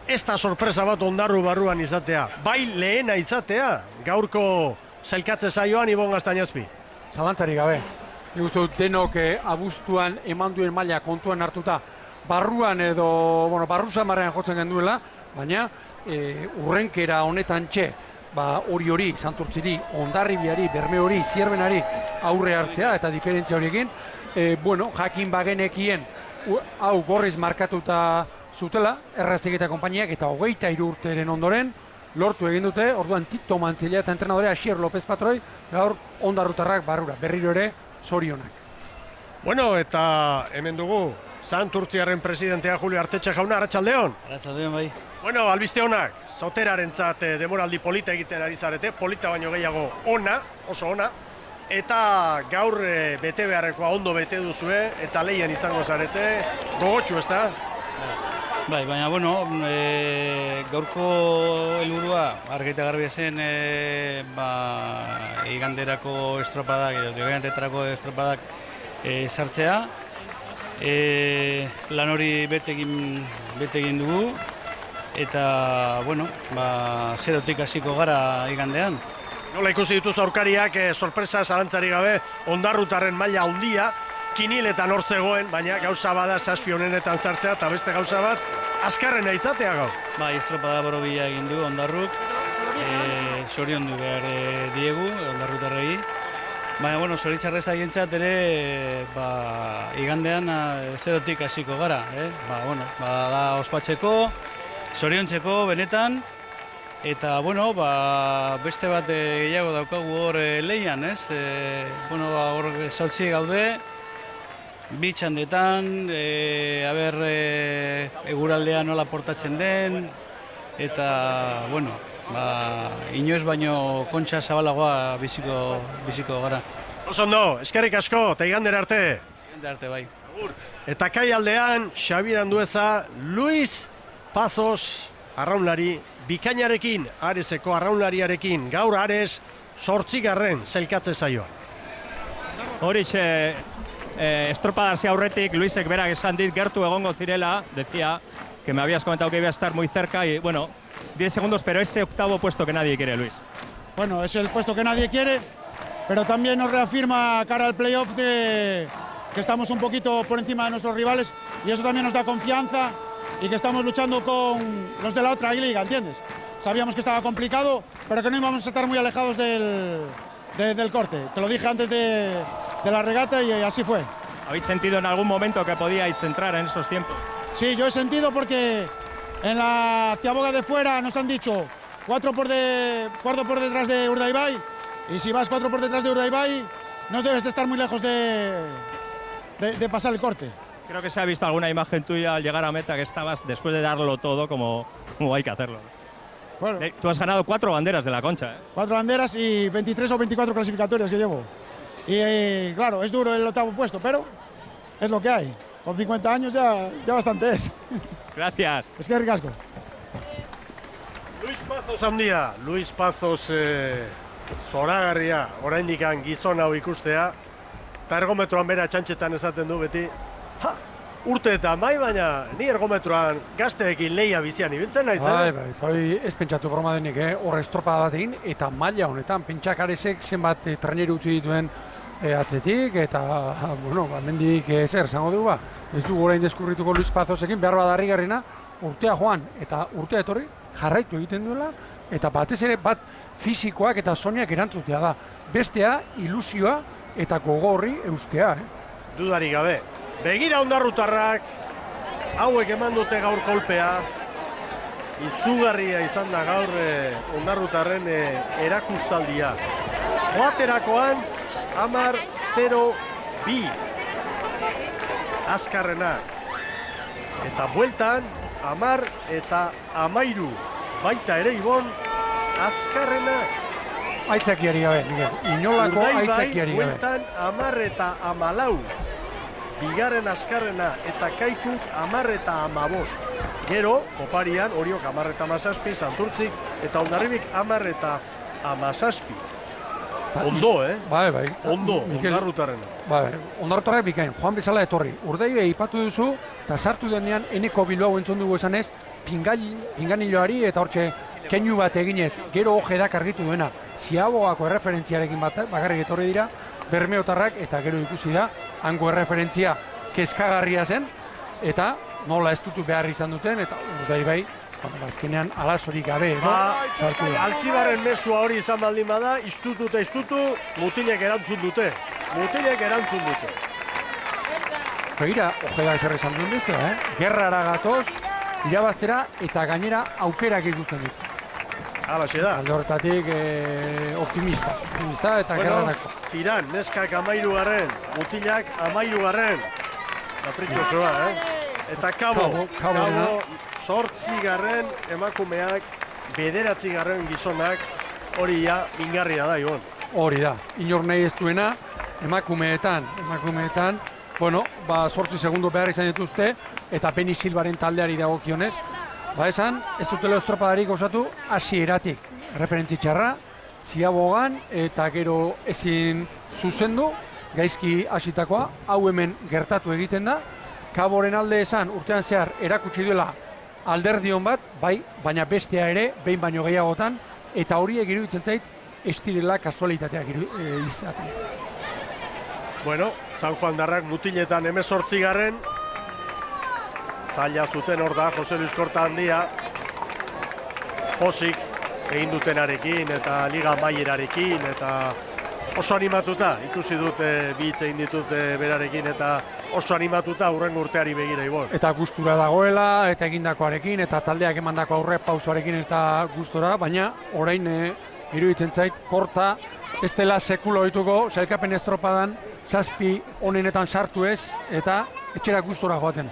ez da sorpresa bat Ondarru barruan izatea, bai lehena izatea, gaurko sailkatze saioan Ibon Gaztañazpi.
Zalantzarik gabe. nik uste dut denok abuztuan eman duen maila kontuan hartuta, barruan edo, bueno, barru samarrean jotzen genduela, baina urrenkera honetan hori, Santurtziri, Hondarribiari, Bermeori, Zierbenari aurre hartzea eta diferentzia horiekin, jakin bagenekien hau gorriz markatuta zutela, Erraztik eta konpainiak, eta 23 urteren ondoren lortu egin dute, orduan Tito Mantzila eta entrenadore Asier López Patroi, gaur ondarrutarrak barrura, berriro ere zorionak.
Bueno, eta hemen dugu, Santurtziarren presidentea Julio Artetxe jauna, arratsaldeon.
Arratsaldeon bai.
Bueno, albiste honak, Zauterarentzat demoraldi polita egiten ari zarete, polita baino gehiago ona, oso ona, eta gaur bete beharrekoa ondo bete duzue, eta lehian izango zarete, gogotxu, ez da?
Bai, baina, gaurko helburua argi eta garbi zen iganderako estropadak, igandetarako estropadak sartzea. Lan hori bete egin dugu, eta, zerotik hasiko gara igandean.
Nola ikusi dituzu aurkariak, sorpresa zalantzari gabe, Hondarrutarren maila handia, kiniletan hor zegoen, baina gauza bada zazpi honenetan sartzea, eta beste gauza bat, azkarrena izatea gau.
Bai, estropada borobila egin du Hondarruk, zoriondu behar diegu Hondarrutarrei. Baina, zoritxarrez agientzat ere, igandean zerotik hasiko gara. Da ospatzeko, zoriontzeko benetan, eta, beste bat gehiago daukagu hor lehian, ez? Hor 8 gaude, bi txandetan, eguraldea nola portatzen den, eta, inoiz baino kontxa zabalagoa biziko gara.
Osondo, eskerrik asko, eta igandera arte.
Igandera arte, bai.
Eta kai aldean, Xabier Andueza, Luis Pazos, arraunlari, bikainarekin, Areseko arraunlariarekin, gaur Ares, 8. sailkatze saioa.
Horixe, estropadarse aurretik, Luisek berak esan dit gertu egongo zirela, decía que me habías comentado que iba a estar muy cerca y, 10 segundos, pero ese 8º puesto que nadie quiere, Luis.
Bueno, es el puesto que nadie quiere, pero también nos reafirma cara al playoff de que estamos un poquito por encima de nuestros rivales y eso también nos da confianza y que estamos luchando con los de la otra liga, ¿entiendes? Sabíamos que estaba complicado, pero que no íbamos a estar muy alejados del corte. Te lo dije antes de la regata y así fue.
¿Habéis sentido en algún momento que podíais entrar en esos tiempos?
Sí, yo he sentido porque en la Ciaboga de fuera nos han dicho 4 por detrás de Urdaibai y si vas 4 por detrás de Urdaibai no debes de estar muy lejos de pasar el corte.
Creo que se ha visto alguna imagen tuya al llegar a meta que estabas después de darlo todo como hay que hacerlo. Bueno, tú has ganado 4 banderas de la Concha.
4 banderas y 23 o 24 clasificatorias que llevo. Y claro, es duro el 8º puesto, pero es lo que hay. Con 50 años ya bastante es.
Gracias.
Es que ricasco.
Luis Pazos handia, Luis Pazos zoragarria, oraindikan gizon hau ikustea, eta ergometroan bera txantxetan esaten du beti, urteetan baina ni ergometroan gazteekin lehia bizian ibiltzen naiz,
Bai, ez pentsatu broma denik, horre estropada bat egin, eta maila honetan, pentsak Aresek zenbat traineru utzi dituen atzetik, eta, mendik zer, zango dugu ez dugu orain deskurrituko Luis Pazosekin, behar badarrigarrena, urtea joan, eta urtea etorri, jarraitu egiten duela, eta batez ere bat fisikoak eta soinak erantzutea da. Bestea, ilusioa eta gogorri eustea.
Dudarik gabe. Begira Hondarrutarrak, hauek eman dute gaur kolpea, izugarria izan da gaur Hondarrutarren erakustaldia. Joaterakoan, 10-0-2. Azkarrena. Eta bueltan, 10-13. Baita ere Ibon, azkarrenak.
Aitzakiari gabe, Miguel. Inolako aitzakiari gabe.
Bueltan 10-14. Bigarren azkarrena eta Kaikuk 10-15. Gero, koparian, Oriok 10-17, Santurtzik eta Hondarribik 10-17. Ondo,
Bai.
Ondo, Hondarrutarrena.
Bai, Hondarrutarrak bikain, joan bezala etorri. Urdaibe aipatu duzu, eta sartu denean eneko Bilbao entzun dugu esanez, pinganiloari eta hortxe keinu bat eginez, gero hojedak argitu duena. Ziabogako erreferentziarekin bakarrik etorri dira, bermeotarrak, eta gero ikusi da, hango erreferentzia kezkagarria zen, eta nola ez dutu behar izan duten, eta Urdaibai, azkenean alazorik gabe, sartu da.
Altzibarren mesua hori izan baldin bada, iztutu eta iztutu, mutilek erantzun dute.
Begira, Ojeda ezer esan duen beste, gerrara gatoz, irabaztera eta gainera aukerak ikusten ditu.
Halaxe da.
Alde horretatik optimista eta gerrarako.
Tiran, neskak 13garren, mutilak 13garren. Kapritxosoa, Eta Kabo 8garren, emakumeak 9garren gizonak, hori ja mingarria da, Ibon.
Hori da, inor nahi ez duena, emakumeetan, bueno, 8 segundo behar izan dituzte, eta Penny Silvaren taldeari dagokionez, esan, ez dutela estropadarik osatu, hasieratik. Referentzi txarra, ziabogan, eta gero ezin zuzendu, gaizki hasitakoa, hau hemen gertatu egiten da, Kaboren alde esan urtean zehar erakutsi duela alderdion bat, bai, baina bestea ere, behin baino gehiagotan, eta horiek iruditzen zait, ez direla kasualitateak izaten.
Bueno, San Juan Darrak mutiletan 18garren, zaila zuten hor da, Jose Luis Korta handia, posik egin dutenarekin eta liga maierarekin, eta oso animatuta, ikusi dute bi hitz egin ditut berarekin, eta oso animatuta hurrengo urteari begira, Ibon.
Eta gustura dagoela, eta egindakoarekin, eta taldeak emandako aurre pausoarekin eta gustora, baina orain iruditzen zait, Korta ez dela sekulo ohituko sailkapen estropadan 7 onenetan sartu ez, eta etxera gustora joaten.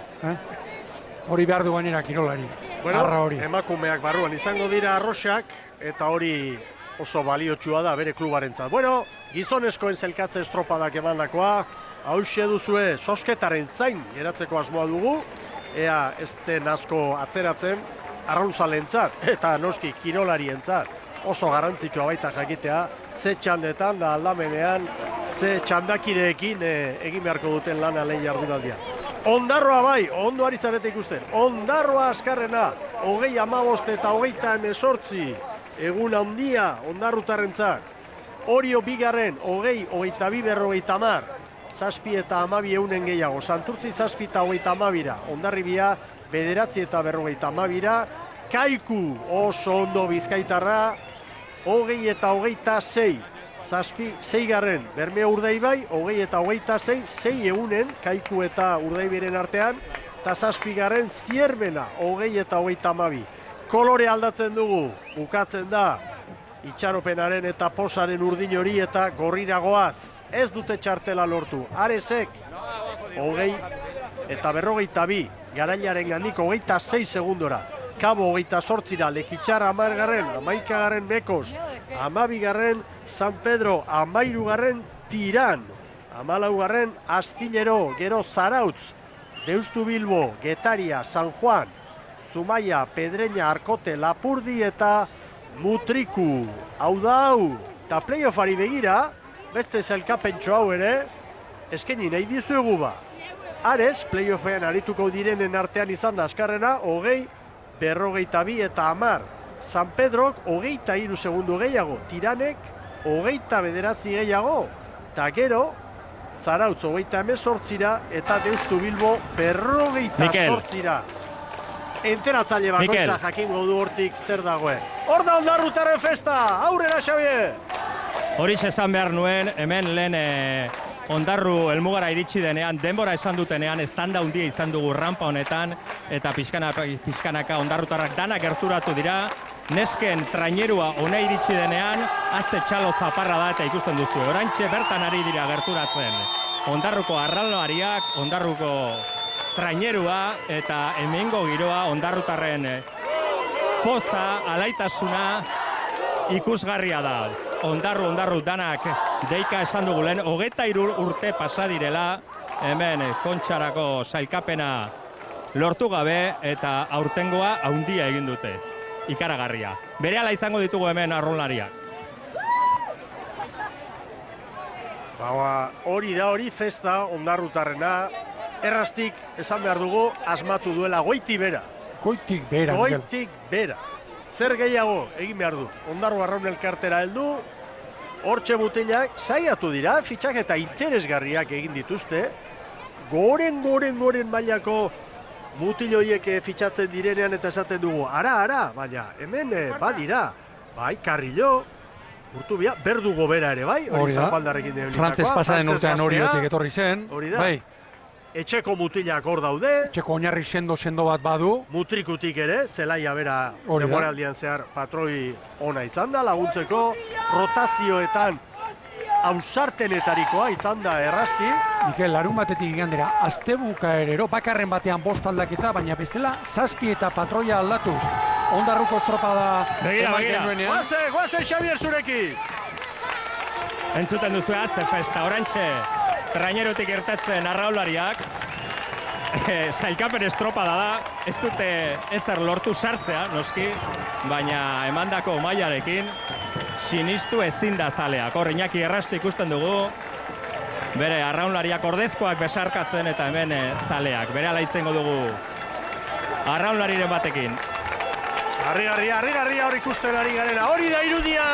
Hori behar du gainera kirolari.
Bueno, emakumeak barruan izango dira arroxak, eta hori oso baliotsua da bere klubarentzat. Bueno, gizonezkoen zelkatze estropadak emandakoa, hauxe duzue sosketaren zain geratzeko asmoa dugu, ea ez den asko atzeratzen, arrauzalentzat eta noski kirolarientzat. Oso garrantzitsua baita jakitea, ze txandetan da aldamenean, ze txandakideekin egin beharko duten lana lehen jardunaldia. Ondarroa bai, ondo ari zarete ikusten, Ondarroa askarrena, 20-15 eta 20-18, egun handia ondarrutarrentzat. Orio bigarren, 20-22-50, 7 eta 12 eunen gehiago, Santurtzi 7 eta 32-ra, Hondarribia 9 eta 52-ra, Kaiku oso ondo Bizkaitarra, 20 eta 26, 6garren, Bermeo Urdaibai, 20 eta 26, 6 eunen, Kaiku eta Urdaibiren artean, eta 7garren Zierbena, 20 eta 32. Kolore aldatzen dugu, bukatzen da, itxaropenaren eta posaren urdin hori eta gorriragoaz. Ez dute txartela lortu. Aresek, 20 eta 52, Garailaren gandik 26 segundora. Kabo 28ra, Lekitxar 10garren, 11garren Mekos, 12garren San Pedro, 13garren Tiran, 14garren Astillero, gero Zarautz, Deustu Bilbo, Getaria, San Juan, Zumaia, Pedreña, Arkote, Lapurdi eta Mutriku. Hau da hau, eta playoffari begira, beste zelkapentxo hau ere, eskaini nahi dizuegu ba. Ares, playoffean arituko direnen artean izan da askarrena, 20, 42 eta 10. San Pedrok 23 segundo gehiago, Tiranek 29 gehiago, eta gero, Zarautz 28ra eta Deustu Bilbo 58ra. Enteratzaile bakoitza jakingo du hortik zer dagoen. Hor da Ondarrutarren festa, aurrera Xabier!
Horiz esan behar nuen, hemen lehen Ondarru helmugara iritsi denean, denbora esan dutenean, estanda handia izan dugu rampa honetan, eta pixkanaka Ondarrutarrak dana gerturatu dira, nesken trainerua ona iritsi denean, azte txalo zaparra da eta ikusten duzu. Oraintxe bertan ari dira gerturatzen. Ondarruko arraloariak, Ondarruko trainerua eta hemengo giroa, Ondarrutarren poza, alaitasuna ikusgarria da. Ondarru danak deika esan dugu lehen, 23 urte pasa direla, hemen kontxarako sailkapena lortu gabe eta aurtengoa handia egin dute. Ikaragarria. Berehala izango ditugu hemen arrolariak.
Hori da hori festa Ondarrutarrena, erraztik esan behar dugu asmatu duela goitik bera.
Goitik bera.
Goitik bera. Zer gehiago egin behar du. Ondarru Arraun elkartera heldu, Hortxe mutilak saiatu dira, fitxaketa interesgarriak egin dituzte, goren mailako mutiloiek fitxatzen direnean eta esaten dugu, ara, baina hemen badira, bai, Carrillo, Urtubia, Berdugo bera ere bai, hori Zanjuandarrekin debilitakoa.
Frantzes pasaden urtean horiotik etorri zen, bai.
Etxeko mutilak hor daude.
Etxeko oinarri sendo bat badu.
Mutrikutik ere, Zelaia bera denboraldian zehar patroi ona izan da, laguntzeko rotazioetan ausartenetarikoa izan da Errasti.
Mikel, larun batetik igandera, astebukaerero, bakarren batean 5 aldaketa, baina bestela 7 eta patroia aldatuz. Ondarruko estropada
Begira.
Guazen Xabier zurekin.
Entzuten duzu ze festa, orantxe, trainerotik irtetzen arraulariak, sailkapen estropada da, ez dute ezer lortu sartzea, noski, baina emandako mailarekin, sinistu ezin da zaleak. Hor, Iñaki Errasti ikusten dugu, bere arraunlariak ordezkoak besarkatzen eta hemen zaleak. Bere alaitzengo dugu arraunlariren batekin.
Harri hor ikusten ari garena, hori da irudia!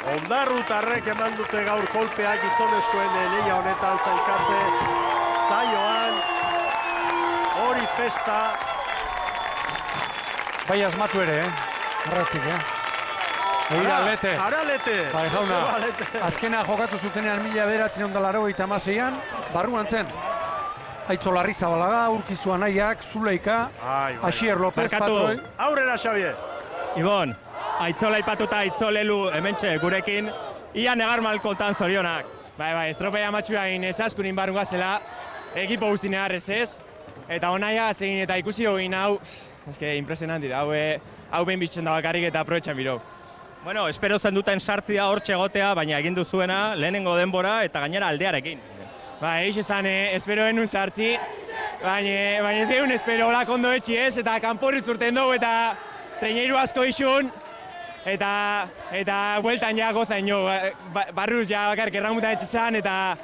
Ondarrutarrek eman dute gaur kolpeak gizonezkoen lehia honetan zailkatze saioan. Hori festa.
Bai asmatu ere, Errastik,
Aralete.
Bai, jauna, azkena jokatu zutenean 1986an, barruan zen. Aitzo Larrizabalaga, Urkizu Anaiak, Zuleika, Asier López, patroi.
Aurrera, Xabier.
Ibon, Aitzola ipatuta Aitzolelu hementxe gurekin, ia negar malkoltan zorionak.
Bai, estropeia matxua egin ezazkunin barru gazela, ekipo guztine harrez ez, eta onaia zegin eta ikusi hogin hau, impresionant dira, hau behin bitzen da bakarrik eta aprobetxan biro.
Bueno, espero zen duten sartzia hortxe egotea, baina egin duzuena lehenengo denbora eta gainera aldearekin.
Ba, eix esan, espero enun sartzi, baina ez egun espero hola kondo etxi ez, eta kanporri zurten dugu eta treineiru asko isun, eta bueltan ja gozain jo, barruz ja bakarrik erramutan etxizan, eta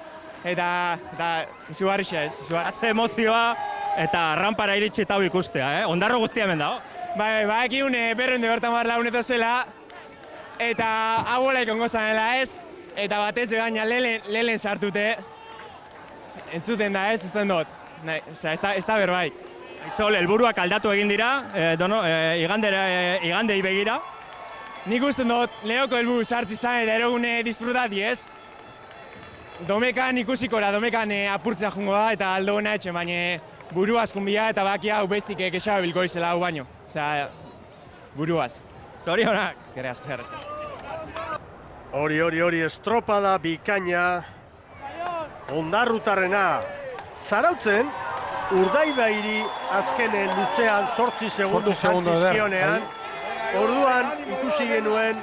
izugarri xa ez.
Haze emozioa eta rampara iritsi eta hau ikustea, Ondarro guztia hemen dago.
Ba, ekiun berrende bertan bar laguneto zela, eta hau hola ikongo zanela ez, eta batez baina lehen sartute, entzuten da ez, usten dut. Ez da berbai.
Aitzol, helburuak aldatu egin dira, igandei begira.
Nik usten dut, lehoko helburu sartzi zan eta erogune disfrutati ez. Domekan ikusikora, domekan apurtzea jungo da eta aldo gona etxen, baina buruaz kunbia eta bakia hau bestik kexabe bilko izela hau baino. Osea, buruaz.
Zorionak.
Ezkerrik asko.
Hori, estropada bikaina. Ondarrutarrena. Zarautzen, Urdaibairi azkenen luzean 8 segundu jantzizkionean. Orduan ikusi genuen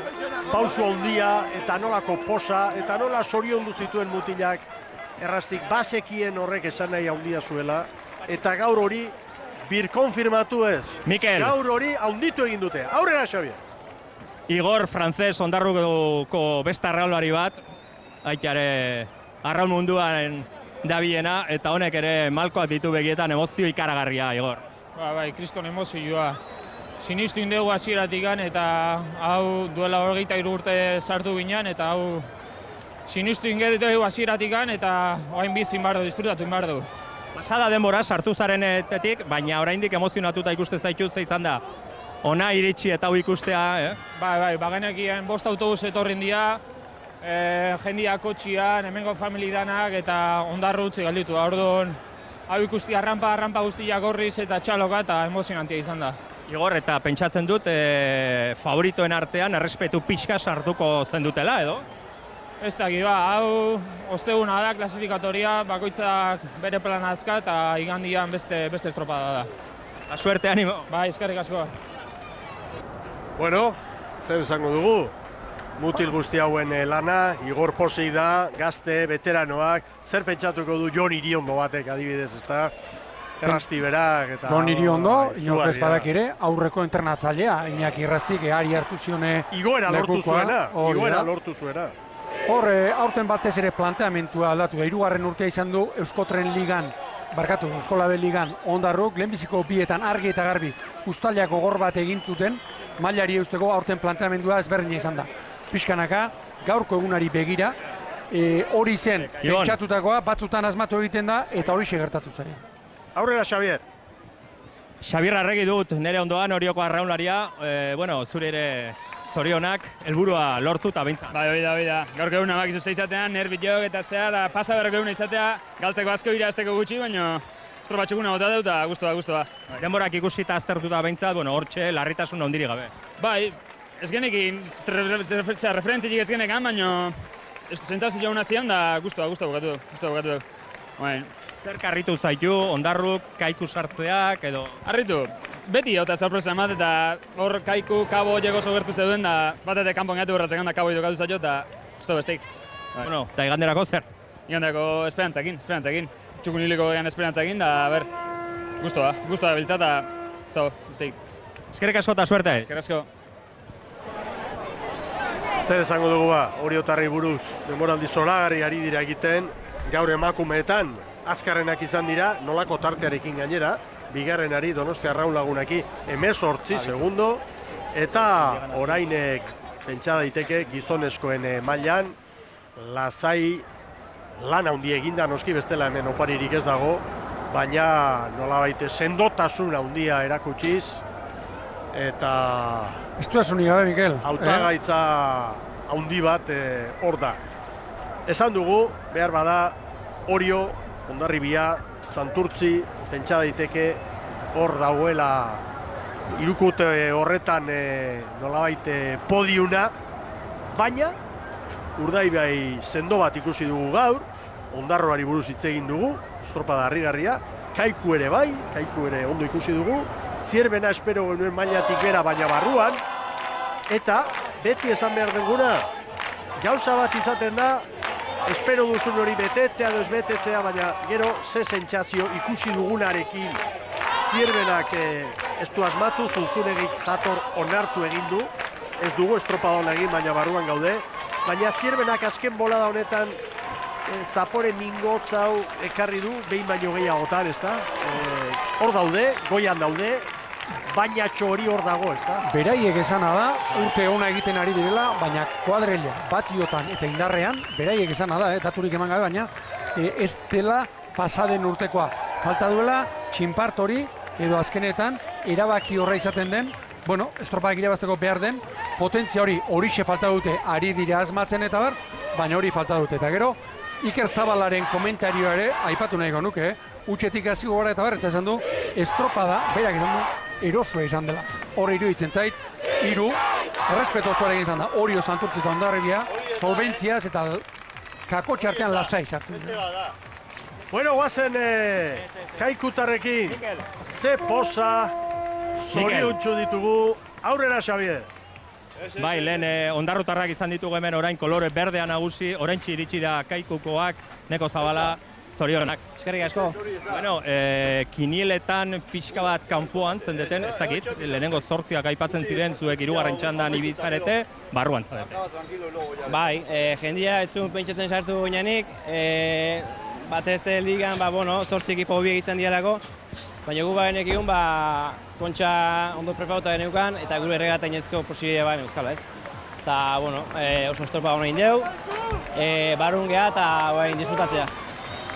pausu handia eta nolako posa eta nola zoriondu zituen mutilak Errastik bazekien horrek esan nahi handia zuela eta gaur hori birkonfirmatu ez.
Mikel.
Gaur hori handitu egin dute. Aurrera, Xabier.
Igor Frantzes Ondarruko beste arraulari bat, aitare arraun munduan dabiena eta honek ere malkoak ditu begietan emozio ikaragarria, Igor.
Bai, kriston emozioa. Sinistu indegu hasieratik eta hau duela 23 urte sartu binean eta hau sinistu indegu hasieratik eta orain bizin bardo, disfrutatu inbardo.
Pasada denbora sartu zarenetetik, baina oraindik emozionatuta ikuste zaitut izan da. Ona iritsi eta hau ikustea,
Bai, bagenekien 5 autobus etorrin dira, jendia kotxian, hemengo famili danak eta Ondarru utzi galditu. Orduan, hau ikustia rampa guztiak gorriz eta txaloka eta emozionantia izan da.
Igor, eta pentsatzen dut favoritoen artean errespetu pixka sartuko zendutela, edo?
Ez dakit, hau osteguna da, klasifikatoria, bakoitzak bere plana azka eta igandian beste estropada da.
Suerte, animo!
Bai, eskerrik asko.
Bueno, zer esango dugu? Mutil guzti hauen lana, Igor posei da, gazte, veteranoak, zer pentsatuko du Jon Iriondo batek adibidez, ezta? Errasti berak eta...
Jon Iriondo, inok ez badak ere, aurreko entrenatzailea, Iñaki Errastik ari hartu zione...
Igoera lortu zuena.
Hor, aurten batez ere planteamentua aldatu da, 3. urtea izan du Euskotren Ligan, Euskolabel Ligan, Ondarruk, lehenbiziko bietan argi eta garbi, Uztailako gor bat egin zuten, mailari eusteko aurten planteamendua ezberdina izan da. Pixkanaka, gaurko egunari begira, hori zen pentsatutakoa, batzutan asmatu egiten da, eta hori gertatu zaio.
Aurrera, Xavier.
Xabier Arregi dut, nire ondoan Orioko arraunlaria, zure ere zorionak, helburua lortu eta bintza.
Bai, hori da. Gaurko eguna bakizu izatea, nerbitiok eta zea, da pasa gaurko eguna izatea, galtzeko asko irazteko gutxi, baina estrobatxukuna bota dut eta guztua.
Denborak ikusita aztertuta behintzat, hortxe larritasun handirik gabe.
Bai, ez genekin, referentzitik ez genekan, baina zentzazio jauna zian da guztua bukatu du.
Zer karritu zaitu, ondarruk, kaiku sartzeak edo?
Harritu, beti eta sorpresa emat eta hor kaiku, kabo, jegozo gertu zeuden da batete kanpon gatu horretzen da kabo idukatu zailo eta ez da bestik.
Eta iganderako zer?
Iganderako esperantzakin. Txukun hiliko gehan esperantzakin da, guztua biltza eta ez da bestik.
Eskerrik asko eta suerte!
Eskerrik asko.
Zer esango dugu Oriotarri buruz, denboraldi zoragarri ari dira egiten, gaur emakumeetan, azkarrenak izan dira, nolako tartearekin gainera, bigarrenari Donostia Arraunlagunaki 18 segundo, eta orainek pentsa daiteke gizonezkoen mailan, lasai lan handi eginda noski bestela hemen oparirik ez dago, baina nolabait sendotasun handia erakutsiz, eta
estuasunik gabe, Mikel.
Hautagaitza handi bat hor da. Esan dugu, behar bada, Orio, Hondarribia, Santurtzi, pentsa daiteke hor dauela irukut horretan nolabait podiuna, baina Urdaibai sendo bat ikusi dugu gaur, Ondarroari buruz hitz egin dugu, estropada harrigarria, Kaiku ere bai, Kaiku ere ondo ikusi dugu, Zierbena espero genuen mailatik bera baina barruan, eta beti esan behar duguna, gauza bat izaten da, espero duzun hori betetzea edo ez betetzea, baina gero ze sentsazio ikusi dugunarekin Zierbenak ez du asmatu, Zunzunegik jator onartu egin du, ez dugu estropadon egin, baina barruan gaude, baina Zierbenak azken bolada honetan zapore mingotzau ekarri du, behin baino gehiagotan, ezta? Hor daude, goian daude, baina txori hor dago, ezta?
Beraiek esana da, urte ona egiten ari direla, baina kuadrilla batiotan eta indarrean, beraiek esana da, daturik eman gabe, baina ez dela pasaden urtekoa. Falta duela, txinpart hori, edo azkenetan, erabaki horra izaten den, estropadak irabazteko behar den, potentzia horixe falta dute, ari dira asmatzen eta bar, baina hori falta dute. Eta gero, Iker Zabalaren komentarioa ere, aipatu nahiko nuke, utxetik hasi gora eta bar, eta esan du, estropada, berak esan du, erosua izan dela. Hor iruditzen zait, errespeto osoarekin izan da, Orio, Santurtzi eta Hondarribia, solventziaz eta kakotxartean lasai sartu.
Bueno, guazen Kaikutarrekin, ze posa, zoriontsu ditugu, aurrera Xavier.
Bai, lehen ondarrutarrak izan ditugu hemen orain kolore berdea nagusi, oraintxe iritsi da Kaikukoak, Neko Zabala, zorionak.
Eskerrik asko.
Bueno, kinieletan pixka bat kanpoan zendeten, ez dakit, lehenengo 8 aipatzen ziren zuek 3. txandan ibitzarete, barruan zadete.
Bai, jendia etzun pentsatzen sartu ginenik, batez ligan, 8 ekipo hobiek izan dialako, baina gu bagenek egun, kontxa ondo prepauta geneukan, eta gure erregata inezko posibidea baina euskala, ez? Eta, oso estropa hona indeu, barrun geha eta disfrutatzea.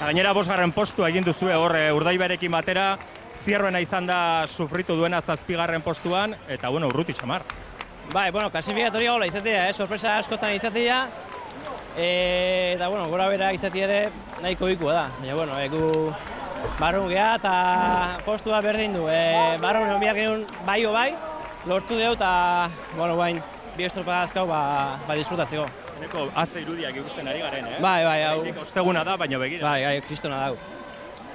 Gainera 5. postua egin duzue hor Urdaibarekin batera, Zierbena izan da sufritu duena 7. postuan, eta urruti xamar.
Bai, klasifikatoria gola izatea, sorpresa askotan izatea, eta gora bera izatea ere nahiko ikua da. Baina, gu barrun geha eta postua berdin du. Barrun egon behar genuen bai, lortu dugu eta, guain, bi estropa azkau disfrutatzeko.
Neko haze irudiak ikusten ari garen,
Bai, hau.
Nik osteguna da, baina begira.
Bai, kristona da.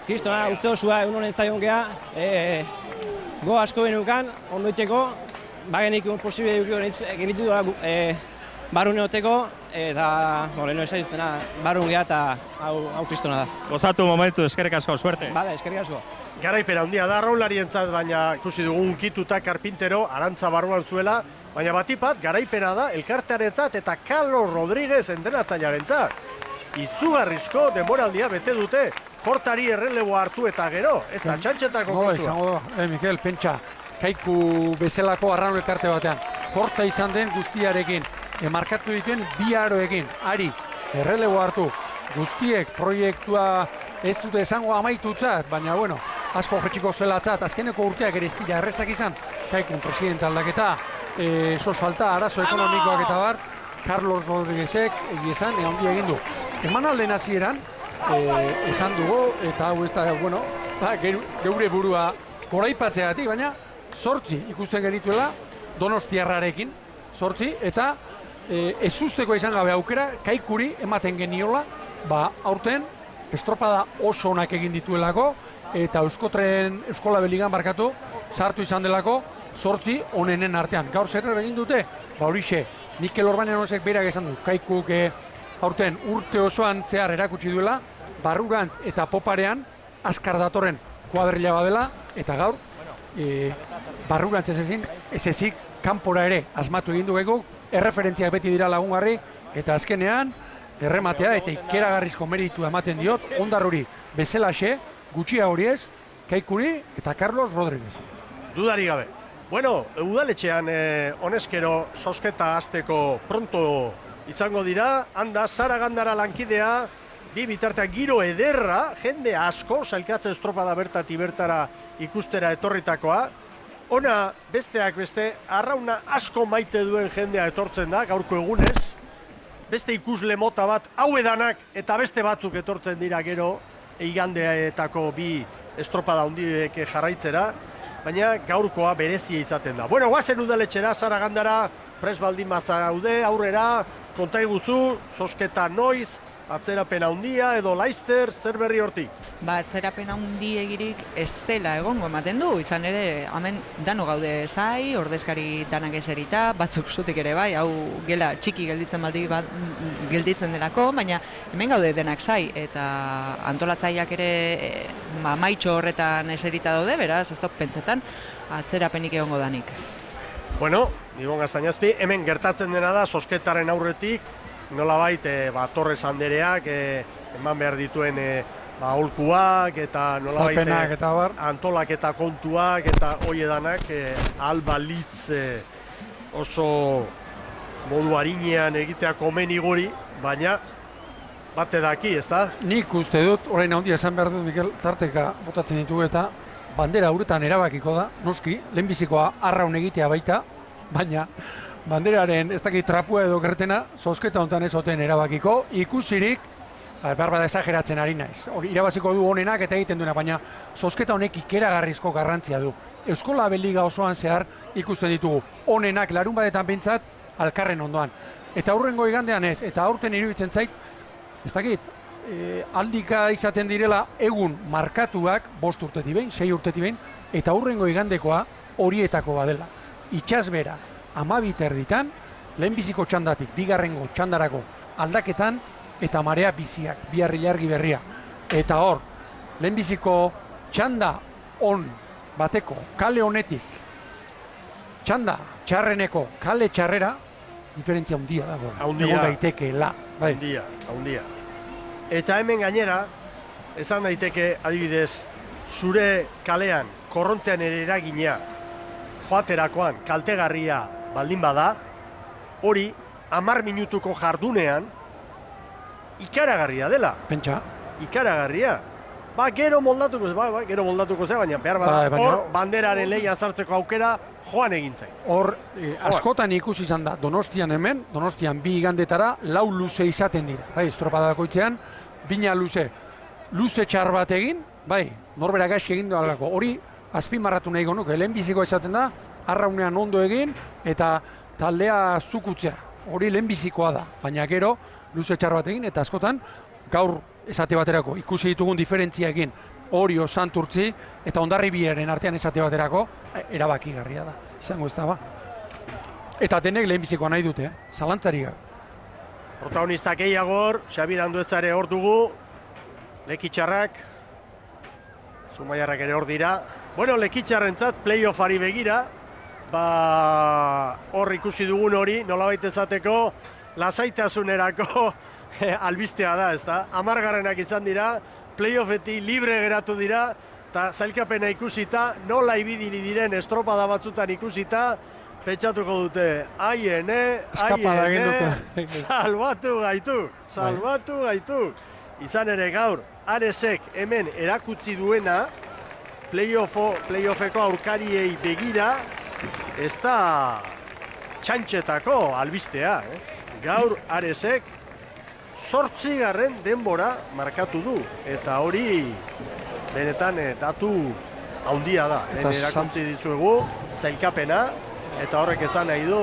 Kristona, uste osua, egun honen zaion geha, go asko benukan, ondo itxeko, bagenik posible genitu barrun eoteko, eta, lehenu esan dutena, barrun geha eta hau kristona da.
Gozatu momentu, eskerrik asko, suerte.
Bale, eskerrik asko.
Garaipera handia da, arraunlarientzat, baina ikusi dugu unkituta Karpintero, Arantza barruan zuela, baina batipat, garaipena da, elkartearentzat eta Carlos Rodríguez entrenatzailearentzat. Izugarrizko denboraldia bete dute, Kortari erreleboa hartu eta gero, ez da txantxetako kontua.
Izango da, Mikel, pentsa, Kaiku bezalako arraun elkarte batean. Korta izan den guztiarekin, markatu dituen bi aroekin, ari, errelego hartu, guztiek proiektua ez dute esango amaitutzat, baina bueno, asko jetxiko zelatzat, azkeneko urteak ere ez dira errezak izan, Kaikun presidente aldaketa, sos falta, arazo ekonomikoak eta bar, Carlos Rodríguezek egizan, handia egin du. Emanalden hasieran, esan dugu, eta hau ez da, bueno, geure burua goraipatzeagatik, baina 8 ikusten genituela Donostiarrarekin, 8, eta ezusteko izan gabe aukera, Kaikuri ematen geniola, aurten estropada oso onak egin dituelako, eta Euskola Beligan barkatu, sartu izan delako, 8 onenen artean. Gaur zer egin dute? Horixe, Mikel Orbanenosek berak esan du, Kaikuk aurten urte osoan zehar erakutsi duela, barrurant eta poparean, azkar datorren kuadrilla badela, eta gaur, barrurant ez ezik, kanpora ere asmatu egin du gego, erreferentziak beti dira lagungarri, eta azkenean, errematea eta ikeragarrizko meritu ematen diot, Ondarruri bezalaxe, gutxia hori ez, Kaikuri eta Carlos Rodríguez.
Dudari gabe. Bueno, udaletxean honezkero zozketa hasteko pronto izango dira, handa, Sara Gandara lankidea, bi bitartean giro ederra, jende asko, sailkatze estropada bertatik bertara ikustera etorritakoa, ona besteak beste, arrauna asko maite duen jendea etortzen da, gaurko egunez, beste ikusle mota bat, hau edanak eta beste batzuk etortzen dira gero, igandeetako bi estropada handiek jarraitzera, baina gaurkoa berezia izaten da. Bueno, guazen udaletxera, Sara Gandara, prest baldin bazaraude, aurrera, konta iguzu, zozketa noiz, atzerapen handia edo Laster, zer berri hortik?
Atzerapen handi egirik ez dela egongo ematen du, izan ere, hemen dano gaude zai, ordezkari danak eserita, batzuk zutik ere bai, hau gela txiki gelditzen delako, baina hemen gaude denak zai, eta antolatzaileak ere maitxo horretan eserita daude, beraz, ez pentsetan, atzerapenik egongo danik.
Bueno, Ibon Gaztañazpi, hemen gertatzen dena da, zozketaren aurretik, nolabait Torres Andereak eman behar dituen aholkuak eta nolabait antolaketa kontuak eta hoiedanak albalitz oso modu harinean egitea komeni guri, baina bate daki, ez da?
Nik uste dut, orain handia esan behar dut, Mikel, tarteka botatzen ditugu eta bandera uretan erabakiko da, noski, lehenbizikoa arraun egitea baita, baina banderaren ez dakit trapua edo gertena, zozketa honetan ez oten erabakiko, ikusirik, behar bada esageratzen ari naiz. Irabaziko du honenak eta egiten duena, baina zozketa honek ikeragarrizko garrantzia du. Euskola Beliga osoan zehar ikusten ditugu, honenak larun batetan bintzat, alkarren ondoan. Eta aurrengo igandean ez, eta aurten iruditzen zait, ez dakit, aldika izaten direla egun markatuak 5 urtetik behin, 6 urtetik behin, eta aurrengo igandekoa horietako badela. Itxasbera, 12 erditan, lehenbiziko txandatik, bigarrengo txandarako aldaketan, eta marea biziak, biharri jargi berria. Eta hor, lehenbiziko txanda on bateko, kale honetik, txanda txarreneko kale txarrera, diferentzia handia dago. Egon daitekeela.
Handia. Eta hemen gainera, esan daiteke adibidez, zure kalean, korrontean ere eragina, joaterakoan, kaltegarria baldin bada, hori 10 minutuko jardunean ikaragarria dela.
Pentsa.
Ikaragarria. Gero moldatuko zea, baina behar bada, hor banderaren lehian sartzeko aukera joan egin zait.
Hor, askotan ikusi izan da, Donostian hemen, Donostian 2 igandetara, 4 luze izaten dira. Estropada dakoitzean, 2 luze. Luze txar bat egin, norbera gaizki egin dualako. Hori, azpimarratu nahi gonuke, lehenbizikoa izaten da, arraunean ondo egin, eta taldea zukutzea. Hori lehenbizikoa da, baina gero, luze txar bat egin, eta askotan, gaur esate baterako, ikusi ditugun diferentziekin, Orio, Santurtzi, eta Hondarribiaren artean esate baterako, erabakigarria da, izango ez da ba. Eta denek lehenbizikoa nahi dute, zalantzari gabe.
Protagonistak gehiagor, Xabir Anduezare hor dugu, Lekitxarrak, Zumaiarrak ere hor dira. Bueno, Lekitxarrentzat playoffari begira, hor ikusi dugun hori, nolabait esateko, lasaitasunerako albistea da, ez da? 10garrenak izan dira, playoffetik libre geratu dira, eta zailkapena ikusita, nola ibidili diren estropada batzutan ikusita, pentsatuko dute, aiene, salbatu gaitu. Izan ere gaur, Aresek hemen erakutsi duena, playoffeko aurkariei begira, ez da txantxetako albistea. Gaur Aresek 8. denbora markatu du, eta hori benetan datu handia da. Erakutsi dizuegu, zailkapena, eta horrek esan nahi du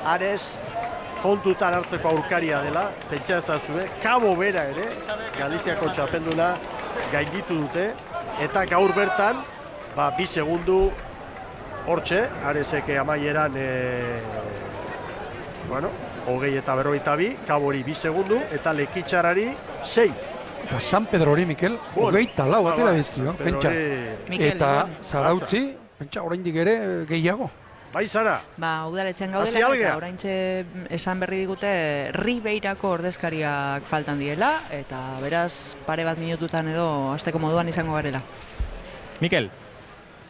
Ares kontutan hartzeko aurkaria dela, pentsa ezazue, Kabo bera ere, Galiziako txapelduna gainditu dute, eta gaur bertan, 2 segundu hortxe, Areseke amaieran, 20:42, Kabori 2 segundu, eta Lekitxarari 6.
Eta San Pedrori, Mikel, 24 atera dizkio, pentsa. Eta Zarautzi, pentsa, oraindik ere gehiago.
Bai, Sara?
Udaletxean gaudela, eta oraintxe esan berri digute Ribeirako ordezkariak faltan diela, eta beraz pare bat minututan edo hasteko moduan izango garela.
Mikel.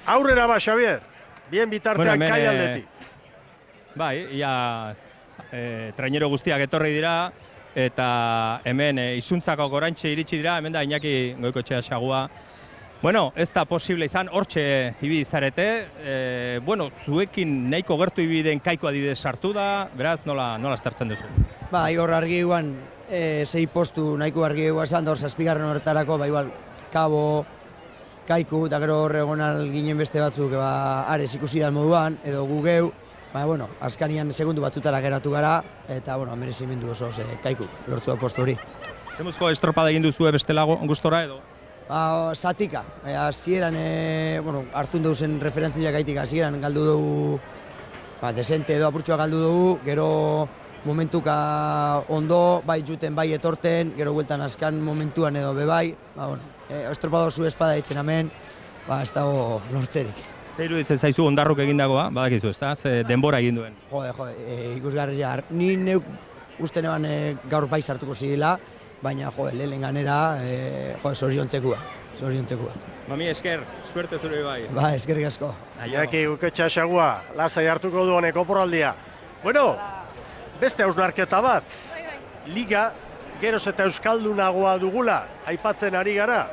Aurrera ba, Xavier. Bien bitartean kai aldetik.
Bai, trainero guztiak etorri dira, eta hemen izuntzako oraintxe iritsi dira, hemen da Iñaki Goikoetxea Xagua. Bueno, ez da posible izan, hortxe ibili zarete, zuekin nahiko gertu ibiden Kaiku adibidez sartu da, beraz, nola estartzen duzu?
Hor argi eguan, 6 postu nahiko argi eguan zan, hor 7. horretarako, igual, Kabo, Kaiku, eta gero hor egonal ginen beste batzuk, Ares ikusi da moduan, edo gu geu, azkanian segundu batzutara geratu gara, eta, merezimendu oso, Kaiku, lortu da postu hori.
Zemuzko estropada egin duzue bestela gustora edo?
Zatika, hasieran hartun duzen referentziak gaitik, hasieran galdu dugu, desente edo apurtxoa galdu dugu, gero momentuka ondo, bai juten, bai etorten, gero bueltan askan momentuan edo bebai, estropador zu espada etxen hemen, ez dago lortzerik.
Zer iruditzen zaizu ondarruk egindagoa, badakizu, ez da? Denbora egin duen.
Ikusgarri jar, ni neuk uste neban gaur bai sartuko zidila, baina, lehen ganera, zoriontzekoa.
Mami, esker, suerte zure bai.
Eskerrik asko.
Iñaki Goikoetxea Xagua, lasai hartuko du honek oporraldia. Bueno, beste hausnarketa bat, liga geroz eta euskaldunagoa dugula, aipatzen ari gara.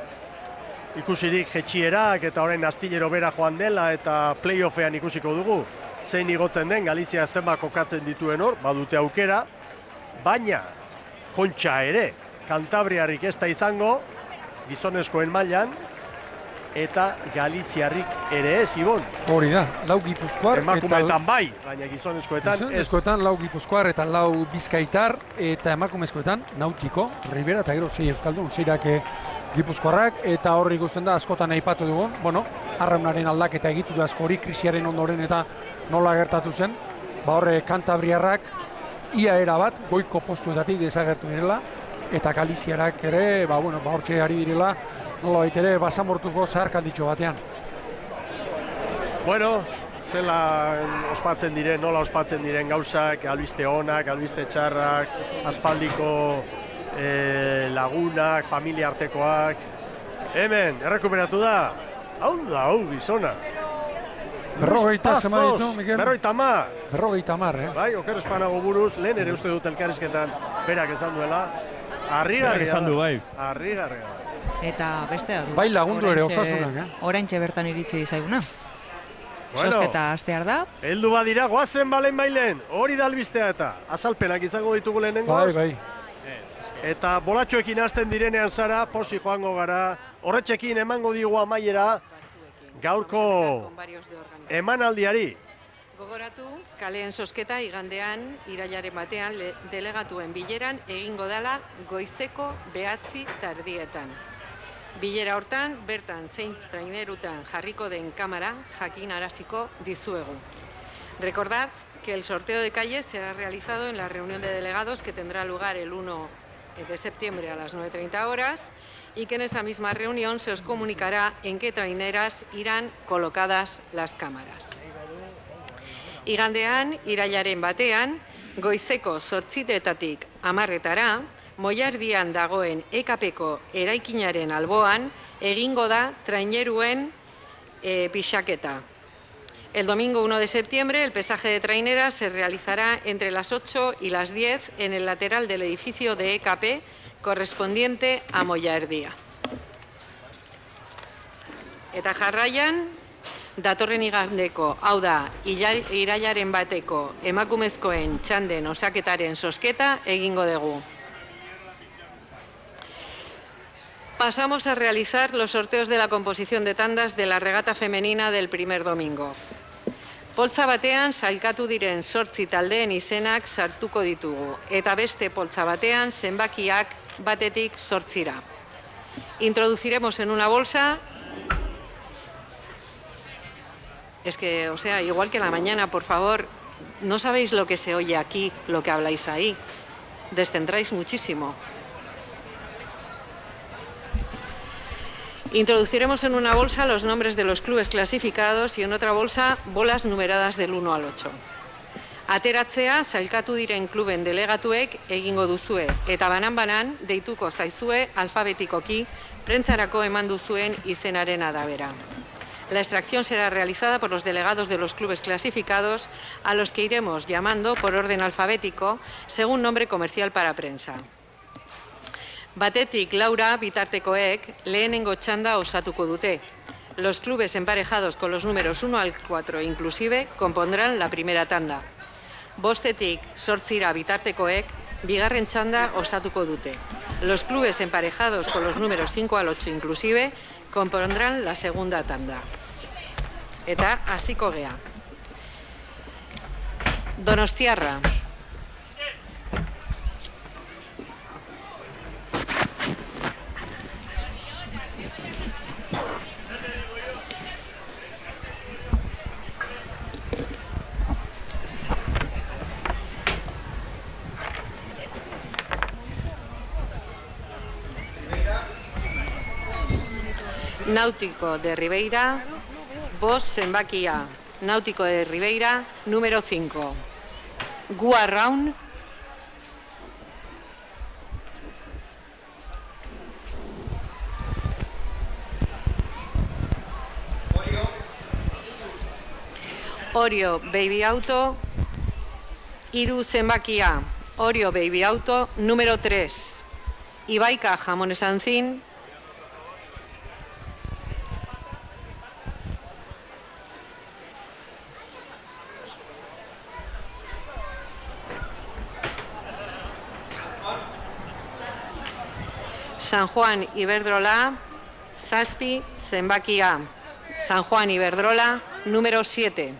Ikusirik jetxierak eta orain astillero bera joan dela eta playoffean ikusiko dugu. Zein igotzen den, Galizia zenbat kokatzen dituen hor, badute aukera, baina kontxa ere, Kantabriarrik ez da izango, gizonezkoen mailan, eta Galiziarrik ere ez, Ibon.
Hori da, 4 Gipuzkoar.
Emakumeetan bai, baina gizonezkoetan ez.
Gizonezkoetan 4 Gipuzkoar eta 4 Bizkaitar, eta emakumezkoetan Nautiko, Ribera eta gero 6 euskaldun, 6 Gipuzkoarrak, eta horri ikusten da askotan aipatu dugun, arraunaren aldaketa egitura asko hori, krisiaren ondoren eta nola gertatu zen, horre Kantabriarrak ia erabat, goiko postuetatik desagertu direla, eta Galiziarak ere, hortxe ari direla, nola baitere, basamortuko zaharkalditxo batean.
Zela nola ospatzen diren gauzak, albiste onak, albiste txarrak, aspaldiko lagunak, familia artekoak. Hemen, errekuperatu da, hau gizona.
50 zema ditu, Mikel?
50. Bai, oker espanago buruz, lehen ere uste dut elkarrizketan berak esan duela. Arrigarria da.
Eta bestea du.
Bai lagundu ere osasunak,
Oraintxe bertan iritsi zaiguna. Sosketa astear da.
Heldu badira, goazen bailen, hori da albistea eta azalpenak izango ditugu lehenengoz.
Bai.
Eta bolatxoekin hasten direnean Sara, posi joango gara, horretxekin emango digu amaiera gaurko emanaldiari.
Gogoratu, kaleen sosketa igandean, irailaren batean, delegatuen bileran egingo dela goizeko 9:00 Bilera hortan, bertan zein trainerutan jarriko den kamara jakinaraziko dizuegu. Recordad que el sorteo de calles será realizado en la reunión de delegados que tendrá lugar el 1 de septiembre a las 9:30 horas y que en esa misma reunión se os comunicará en qué traineras irán colocadas las cámaras. Igandean, irailaren batean, goizeko 8:00 10:00 Moiardian dagoen EKPko eraikinaren alboan egingo da traineruen pixaketa. El domingo 1 de septiembre el pesaje de traineras se realizará entre las 8 y las 10 en el lateral del edificio de EKP correspondiente a Moya Erdia. Eta jarraian, datorren igandeko, hau da, irailaren bateko emakumezkoen txanden osaketaren zozketa egingo dugu. Pasamos a realizar los sorteos de la composición de tandas de la regata femenina del primer domingo. Poltsa batean sailkatu diren 8 taldeen izenak sartuko ditugu, eta beste poltsa batean zenbakiak batetik 8ra. Introduciremos en una bolsa. Es que, o sea, igual que la mañana, por favor, no sabéis lo que se oye aquí, lo que habláis ahí. Descentráis muchísimo. Introduciremos en una bolsa los nombres de los clubes clasificados y en otra bolsa bolas numeradas del 1 al 8. Ateratzea sailkatu diren kluben delegatuek egingo duzue eta banan-banan deituko zaizue alfabetikoki prentzarako eman duzuen izenaren arabera. La extracción será realizada por los delegados de los clubes clasificados, a los que iremos llamando por orden alfabético según nombre comercial para prensa. Batetik Laura bitartekoek lehenengo txanda osatuko dute. Los clubes emparejados con los números 1 al 4 inclusive compondrán la primera tanda. Bostetik 8ra bitartekoek bigarren txanda osatuko dute. Los clubes emparejados con los números 5 al 8 inclusive compondrán la segunda tanda. Eta hasiko gea. Donostiarra. Náutico de Ribeira, bost zenbakia. Náutico de Ribeira, número 5. Guarraun. Orio Baby Auto, hiru zenbakia. Orio Baby Auto, número 3. Ibaika Jamones Antzin. San Juan Iberdrola, zazpi zenbakia. San Juan Iberdrola, número 7.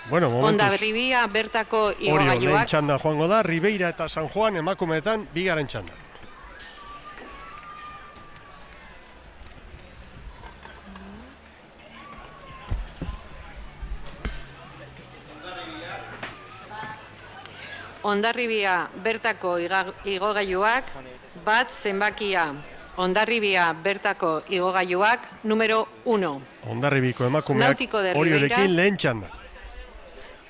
Bueno, momentuz.
Hondarribia bertako igogailuak.
Orio lehen txanda joango da, Ribeira eta San Juan emakumeetan bigaren txanda.
Hondarribia bertako igogailuak, bat zenbakia. Hondarribia bertako igogailuak, número 1.
Hondarribiko emakumeak
Náutico de
Oriorekin lehen txanda.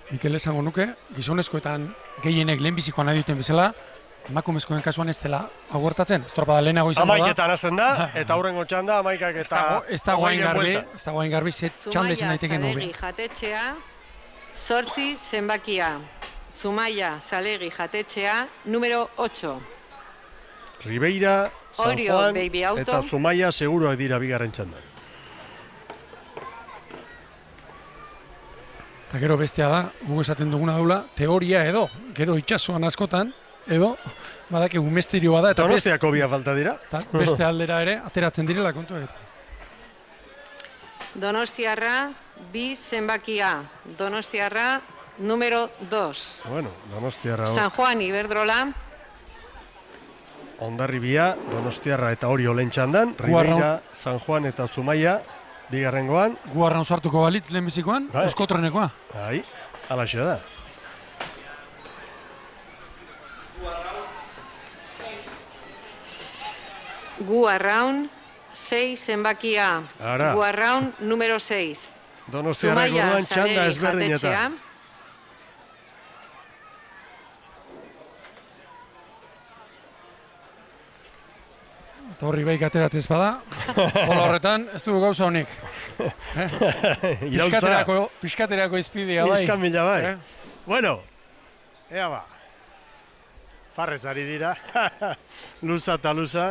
Mikel esango nuke, gizonezkoetan gehienek lehenbizikoa nahi duten bezala, emakumezkoen kasuan ez dela agortatzen. Estropada lehenago izango da.
Amaiketan hasten da, eta aurrengo txanda, amaikak eta...
Ez da guain garbi, zet txanda izan daiteken hobe.
Zumaia Zalegi jatetxea, 8 zenbakia. Zumaia Zalegi jatetxea, número 8.
Ribeira, San
Orio
Juan
Baby Auto.
eta Zumaia seguruak dira bigarren txanda.
Eta gero bestea da, gugu esaten duguna daula, teoria edo, gero itxasuan askotan, edo, badakigu misterio bada, eta
Donostiako bia falta dira.
Beste aldera ere, ateratzen direla kontu eta.
Donostiarra, 2 zenbakia. Donostiarra, número 2.
Bueno, Donostiarra...
San Juan Iberdrola.
Hondarribia, Donostiarra eta Orio lehen txandan, Ribeira, San Juan eta Zumaia bigarrengoan.
Guarraun sartuko balitz lehenbizikoan, Euskotrenekoa.
Bai, alaxe da.
Guarraun, 6 zenbakia.
Ara.
Guarraun, número 6.
Donostiarra gordoan txanda ezberdinetan.
Eta horri baik ateratzez bada, bola horretan, ez dugu gauza honik. Piskaterako izpidea bai.
Iskan mila bai. Bueno, ea ba. Farrez ari dira. Luza eta luza.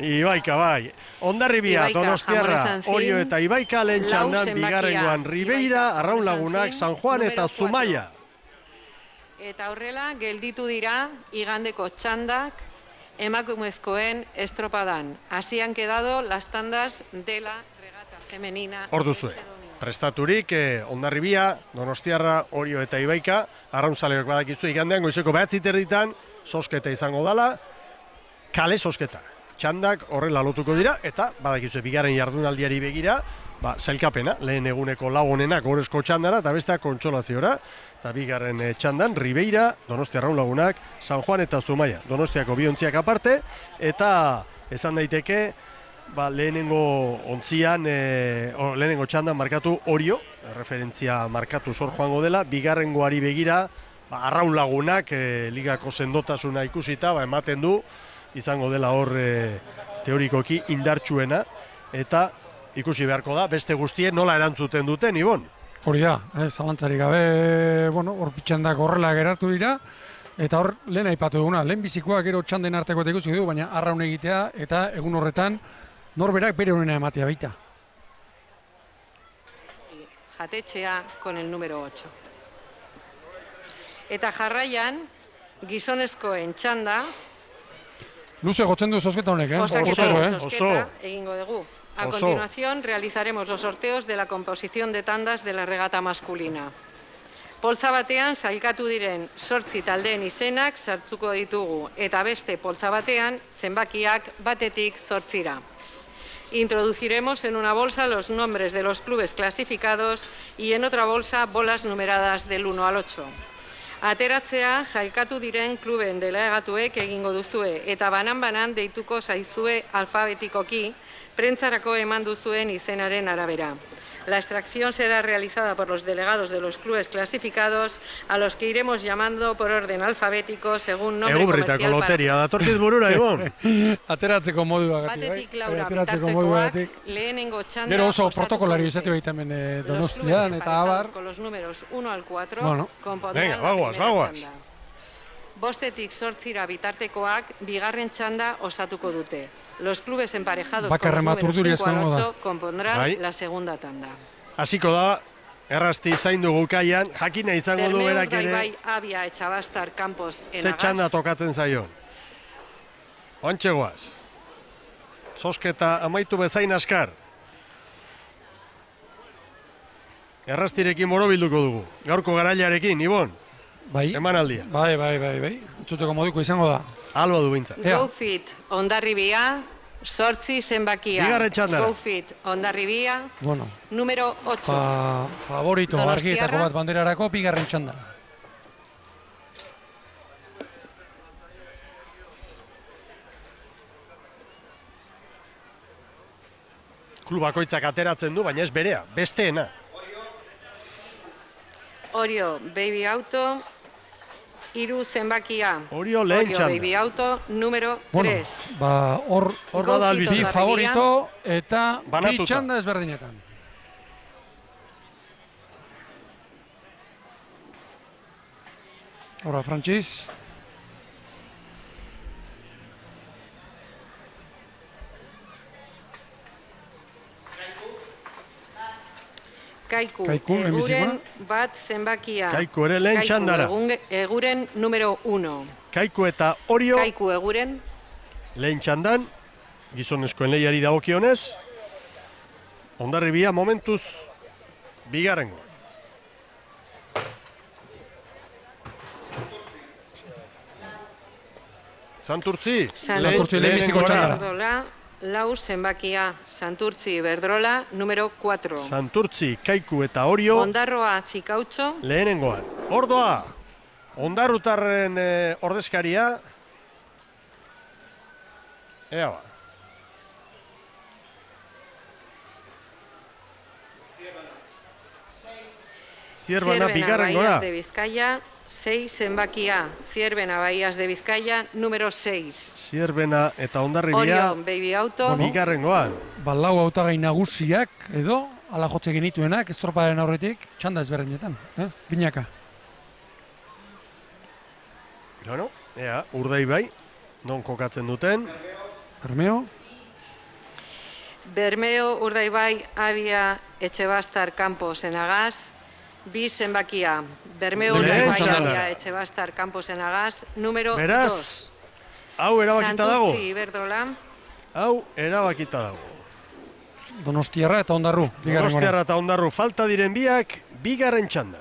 Ibaika bai. Hondarribia, Donostiarra, Orio eta Ibaika lehen txandan, bigarrengoan Ribeira, Arraun Lagunak, San Juan eta Zumaia.
Eta horrela, gelditu dira igandeko txandak emakumezkoen estropadan. Así han quedado las tandas de la regata femenina.
Hor duzue. Prestaturik, Hondarribia, Donostiarra, Orio eta Ibaika, arraunzaleok badakizu igandean, goizeko 9:30 sosketa izango dala, kale sosketa. Txandak horrela lotuko dira, eta badakizu bigarren jardunaldiari begira, zailkapena, lehen eguneko lau honenak gorezko txandara, eta besteak kontsolaziora, eta bigarren txandan, Ribeira, Donostia Arraun Lagunak, San Juan eta Zumaia. Donostiako bi ontziak aparte, eta esan daiteke, lehenengo ontzian, lehenengo txandan markatu Orio, referentzia markatu zor joango dela, bigarrengoari begira, Arraun Lagunak ligako sendotasuna ikusita, ematen du, izango dela hor teorikoki indartsuena, eta ikusi beharko da, beste guztien nola erantzuten duten, Ibon?
Hori da, zalantzarik gabe, hor pitxandak horrela geratu dira, eta hor lehen aipatu duguna, lehen bizikoa gero txanden arteko eta ikusi dugu, baina arraun egitea, eta egun horretan norberak bere honena ematea baita.
Jatetxea con el número 8. Eta jarraian, gizonezkoen txanda,
luze gotzen du sosketa honek,
sosketa egingo dugu. A continuación realizaremos los sorteos de la composición de tandas de la regata masculina. Poltza batean sailkatu diren 8 taldeen izenak sartzuko ditugu eta beste poltza batean zenbakiak batetik 8ra. Introduciremos en una bolsa los nombres de los clubes clasificados y en otra bolsa bolas numeradas del 1 al 8. Ateratzea sailkatu diren kluben delegatuek egingo duzue eta banan-banan deituko zaizue alfabetikoki prentzarako eman duzuen izenaren arabera. La extracción será realizada por los delegados de los clubes clasificados, a los que iremos llamando por orden alfabético según nombre comercial.
Egurritako loteria, datorkiz burura, Ibon.
Ateratzeko modua gati,
batetik Laura bitartekoak lehenengo txanda.
Gero oso protokolario izate baita hemen Donostian eta abar.
Con los números 1 al 4 compondrán
la primera txanda.
Bostetik 8ra bitartekoak bigarren txanda osatuko dute. Los clubes emparejados con los números 5 al 8 compondrán la segunda tanda.
Hasiko da, errasti zaindu gukaian, jakina izango du berak ere.
Bai, Abia, Etxabastar, Campos, Enagas.
Ze txanda tokatzen zaio. Ontxe guaz. Sosketa amaitu bezain askar. Errastirekin borobilduko dugu. Gaurko garailarekin, Ibon.
Bai.
Emanaldia.
Bai. Entzuteko moduko izango da.
Alba du bintza.
GoFit, Hondarribia, 8 zenbakia.
Bigarren txandara.
GoFit, Hondarribia, número 8.
Favorito argietako bat banderarako bigarren txandara.
Klubakoitzak ateratzen du, baina ez berea, besteena.
Orio, Baby Auto, 3 zenbakia.
Orio lehen txanda.
Orio, Baby Auto, número 3.
Hor bada albizi favorito eta bi txanda ezberdinetan. Hora, Frantziz.
Kaiku, eguren bat zenbakia.
Kaiku ere lehen txandara.
Eguren número 1.
Kaiku eta Orio.
Kaiku eguren.
Lehen txandan, gizonezkoen lehiari dagokionez. Hondarribia momentuz bigarrengo. Santurtzi.
Santurtzi lehenbiziko txandara. Lau zenbakia, Santurtzi Iberdrola, número 4.
Santurtzi, Kaiku eta Orio.
Ondarroa Zikautxo.
Lehenengoan. Ordoa, Ondarrutarren ordezkaria. Ea ba. Zierbana bigarren gora.
De Bizkaia, 6 zenbakia, Zierbena Bahías de Bizkaia, número 6.
Zierbena eta Hondarribia.
Orion Baby Auto.
Bigarrengoan.
Lau hautagai nagusiak edo ala jotze genituenak estropadaren aurretik txanda ezberdinetan, binaka.
Bueno, ea, Urdaibai, non kokatzen duten.
Bermeo.
Bermeo, Urdaibai, Abia, Etxebastar, Campos, Enagás. 2 zenbakia, Bermeo, Urdaibai, Abia, Etxebastar, Campos, Enagás, número 2.
Beraz, hau erabakita dago.
Santurtzi, Iberdrola.
Hau erabakita dago.
Donostiarra eta Hondarru.
Donostiarra eta Hondarru falta diren biak, bigarren txanda.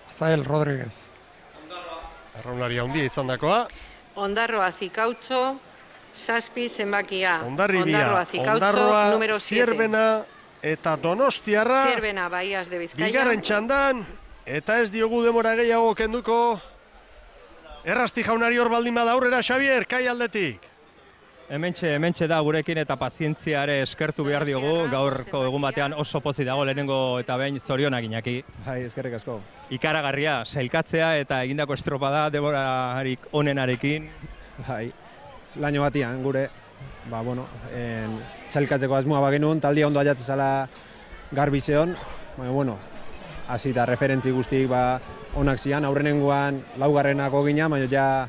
Azael Rodríguez.
Arraunlari handia izan dakoa.
Ondarroa, Zikautxo, 7 zenbakia.
Hondarribia,
Zikautxo, número 7.
Zierbena eta Donostiarra.
Zierbena Bahías de Bizkaia.
Bigarren txandan, eta ez diogu demora gehiago kenduko. Errasti jaunari hor baldin bada aurrera, Xabier, kai aldetik.
Hementxe da gurekin eta pazientziare eskertu behar diogu, gaurko egun batean oso pozik dago lehenengo eta behin zorionak Iñaki.
Bai, eskerrik asko.
Ikaragarria, sailkatzea eta egindako estropada demorarik onenarekin.
Bai, laino batian gure, sailkatzeko asmoa bagenuen, taldia ondo aiatzen zala garbi zeon, baina, hasi eta referentzi guztik onak zian, aurrenengoan laugarrenako gina, baina ja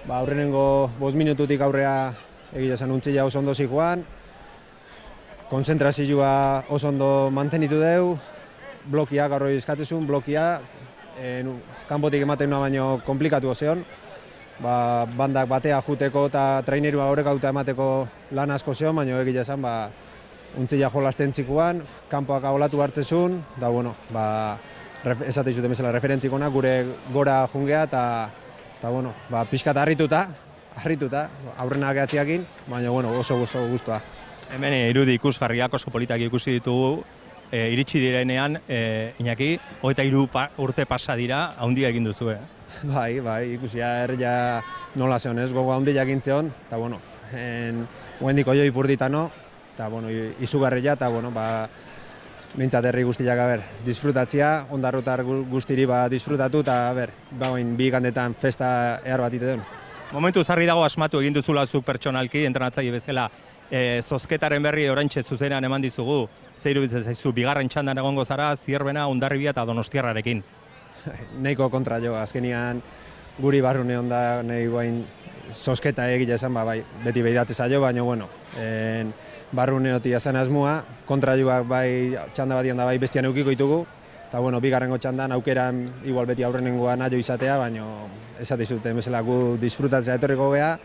aurrenengo 5 minututik aurrea egia esan untzila oso ondo zikoan, konzentrazioa oso ondo mantenitu deu, blokia gaur hori eskatzezun, blokia, kanpotik ematen una baino komplikatu ozeon, bandak batea juteko eta trainerua horrek auta emateko lan asko zeon, baina egia esan untzila jolasten txikuan, kanpoak aholatu hartzezun, da esate izuten bezala referentzikona, gure gora jungea eta pixkat harrituta, aurrena gehatziakin, baina oso guztua.
Hemen irudi ikusgarriak oso politak ikusi ditugu, iritsi direnean, Iñaki, 23 urte pasa dira, handia egin duzu,
Bai, ikusia herria nola zeon ez, gogo handia egin zeon, eta huendik oio ipurditano, eta izugarria, eta mintzat herri guztiak disfrutatzea, Hondarrutar guztiri disfrutatu, eta bi igandetan festa ehar bat ite den.
Momentu zarri dago asmatu egin duzula zu pertsonalki, entrenatzaile bezala, zozketaren berri oraintxe zuzenean eman dizugu, ze iruditzen zaizu, bigarren txandan egongo zara, Zierbena, Hondarribia eta Donostiarrarekin.
Neiko kontra jo, azkenian guri barrune onda nahi guain zozketa egile esan, beti behidatze zailo, baina, barruneoti azan asmoa, kontra joak txanda batian da bestian eukiko ditugu, eta bigarrengo txandan aukeran igual beti aurrenengoa nahi izatea, baina esatizuten bezala gu disfrutatzea etorriko geha,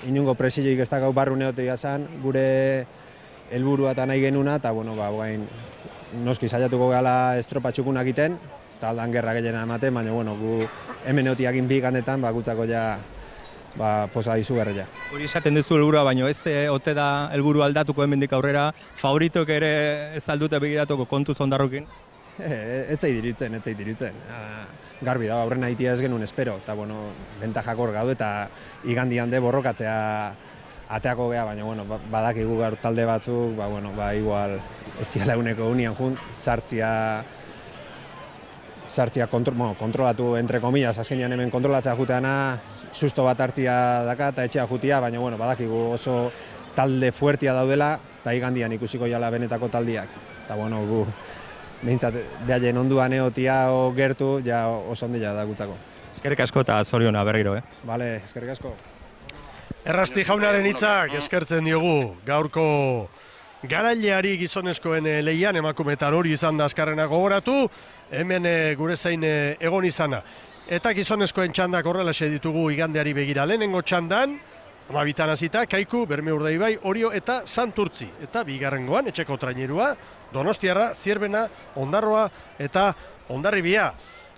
inungo presioik ez dakau barruneoti azan, gure helburua eta nahi genuna, eta noski saiatuko gehala estropa txukunak egiten, eta aldan gerra gehiena ematen, baina gu hemen eotiakin bi gandetan gutzako ja posa izugarria.
Hori esaten duzu helburua, baina ez ote da helburu aldatuko hemendik aurrera, favoritok ere ez aldute begiratuko kontuz Hondarrukin?
Ez zait diritzen. Garbi da, aurrena itia ez genuen espero, eta bentajak hor gaude eta igandian de borrokatzea ateako geha, baina badakigu gaur talde batzuk, igual ez diala eguneko unian jun, sartzia kontrolatu entre komillas, azkenean hemen kontrolatzea juteana, susto bat hartzia daka eta etxea jutia, baina badakigu oso talde fuertia daudela, eta igandian ikusiko jala benetako taldiak. Eta gu behintzat behaien onduan eotia o gertu, ja oso ondila da gutzako.
Eskerrik asko eta zoriona berriro,
Bale, eskerrik asko.
Errasti jaunaren hitzak eskertzen diogu gaurko garaileari gizonezkoen lehian, emakumetan hori izan da azkarrena gogoratu, hemen gure zein egon izana. Eta gizonezkoen txandak horrelaxe ditugu igandeari begira. Lehenengo txandan, amabitan hasita, Kaiku, Bermeo Urdaibai, Orio eta Santurtzi. Eta bigarrengoan, etxeko trainerua, Donostiarra, Zierbena, Hondarroa eta Hondarribia.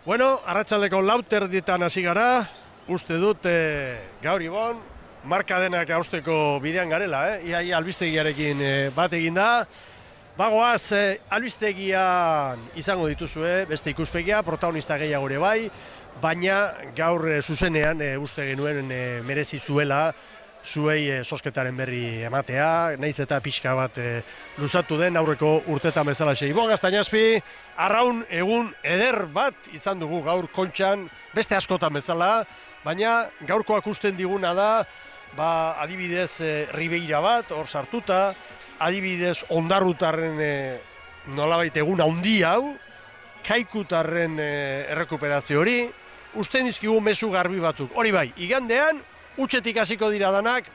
Bueno, arratsaldeko 4:00 hasi gara, uste dut gaur ibon, marka denak hausteko bidean garela, Ia albistegiarekin bat egin da. Bagoaz, albistegian izango dituzue, beste ikuspegia, protagonista gehiago ere bai, baina gaur zuzenean uste genuen merezi zuela zuei sosketaren berri ematea, naiz eta pixka bat luzatu den aurreko urtetan bezala sei. Ibon Gaztañazpi, arraun egun eder bat izan dugu gaur Kontxan, beste askotan bezala, baina gaurkoak usten diguna da, adibidez Ribeira bat, hor sartuta, adibidez Ondarrutarren nolabait egun handi hau, Kaikutarren errekuperazio hori, usten dizkigu mezu garbi batzuk. Hori bai, igandean, utxetik hasiko dira danak,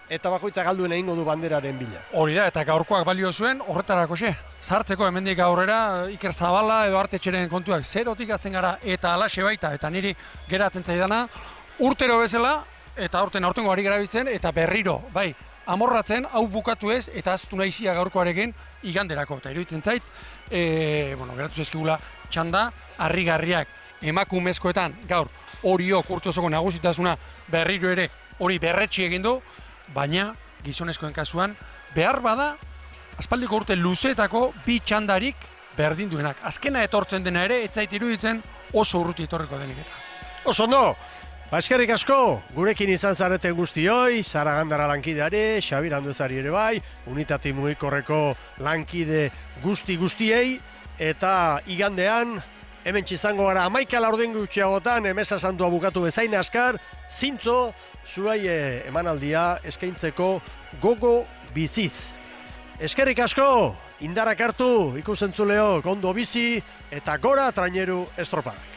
eta bakoitza galduen egingo du banderaren bila.
Hori da, eta gaurkoak balio zuen, horretarako sartzeko hemendik aurrera, Iker Zabala edo Artetxeren kontuak zerotik azten gara, eta alaxe baita, eta niri geratzen zaidana, urtero bezala, eta aurtengo ari garabizen, eta berriro, bai, amorratzen, hau bukatu ez, eta aztu nahizia gaurkoarekin iganderako. Eta iruditzen zait, geratu zaizkigula txanda, harrigarriak emakumezkoetan gaur Oriok urte osoko nagusitasuna berriro ere hori berretsi egin du, baina gizonezkoen kasuan behar bada aspaldiko urte luzeetako bi txandarik berdin duenak. Azkena etortzen dena ere, ez zait iruditzen oso urruti etorriko denik eta.
Oso ondo! Eskerrik asko, gurekin izan zareten guztioi, Sara Gandara lankideari, Xabir Anduezari ere bai, Unitate Mugikorreko lankide guztiei, eta igandean, hemen txizango gara 11 laurden gutxiagotan, Emesa Santua bukatu bezain askar, zintzo, zuai emanaldia eskaintzeko gogo biziz. Eskerrik asko, indarrak hartu, ikusentzuleo, ondo bizi, eta gora traineru estropak.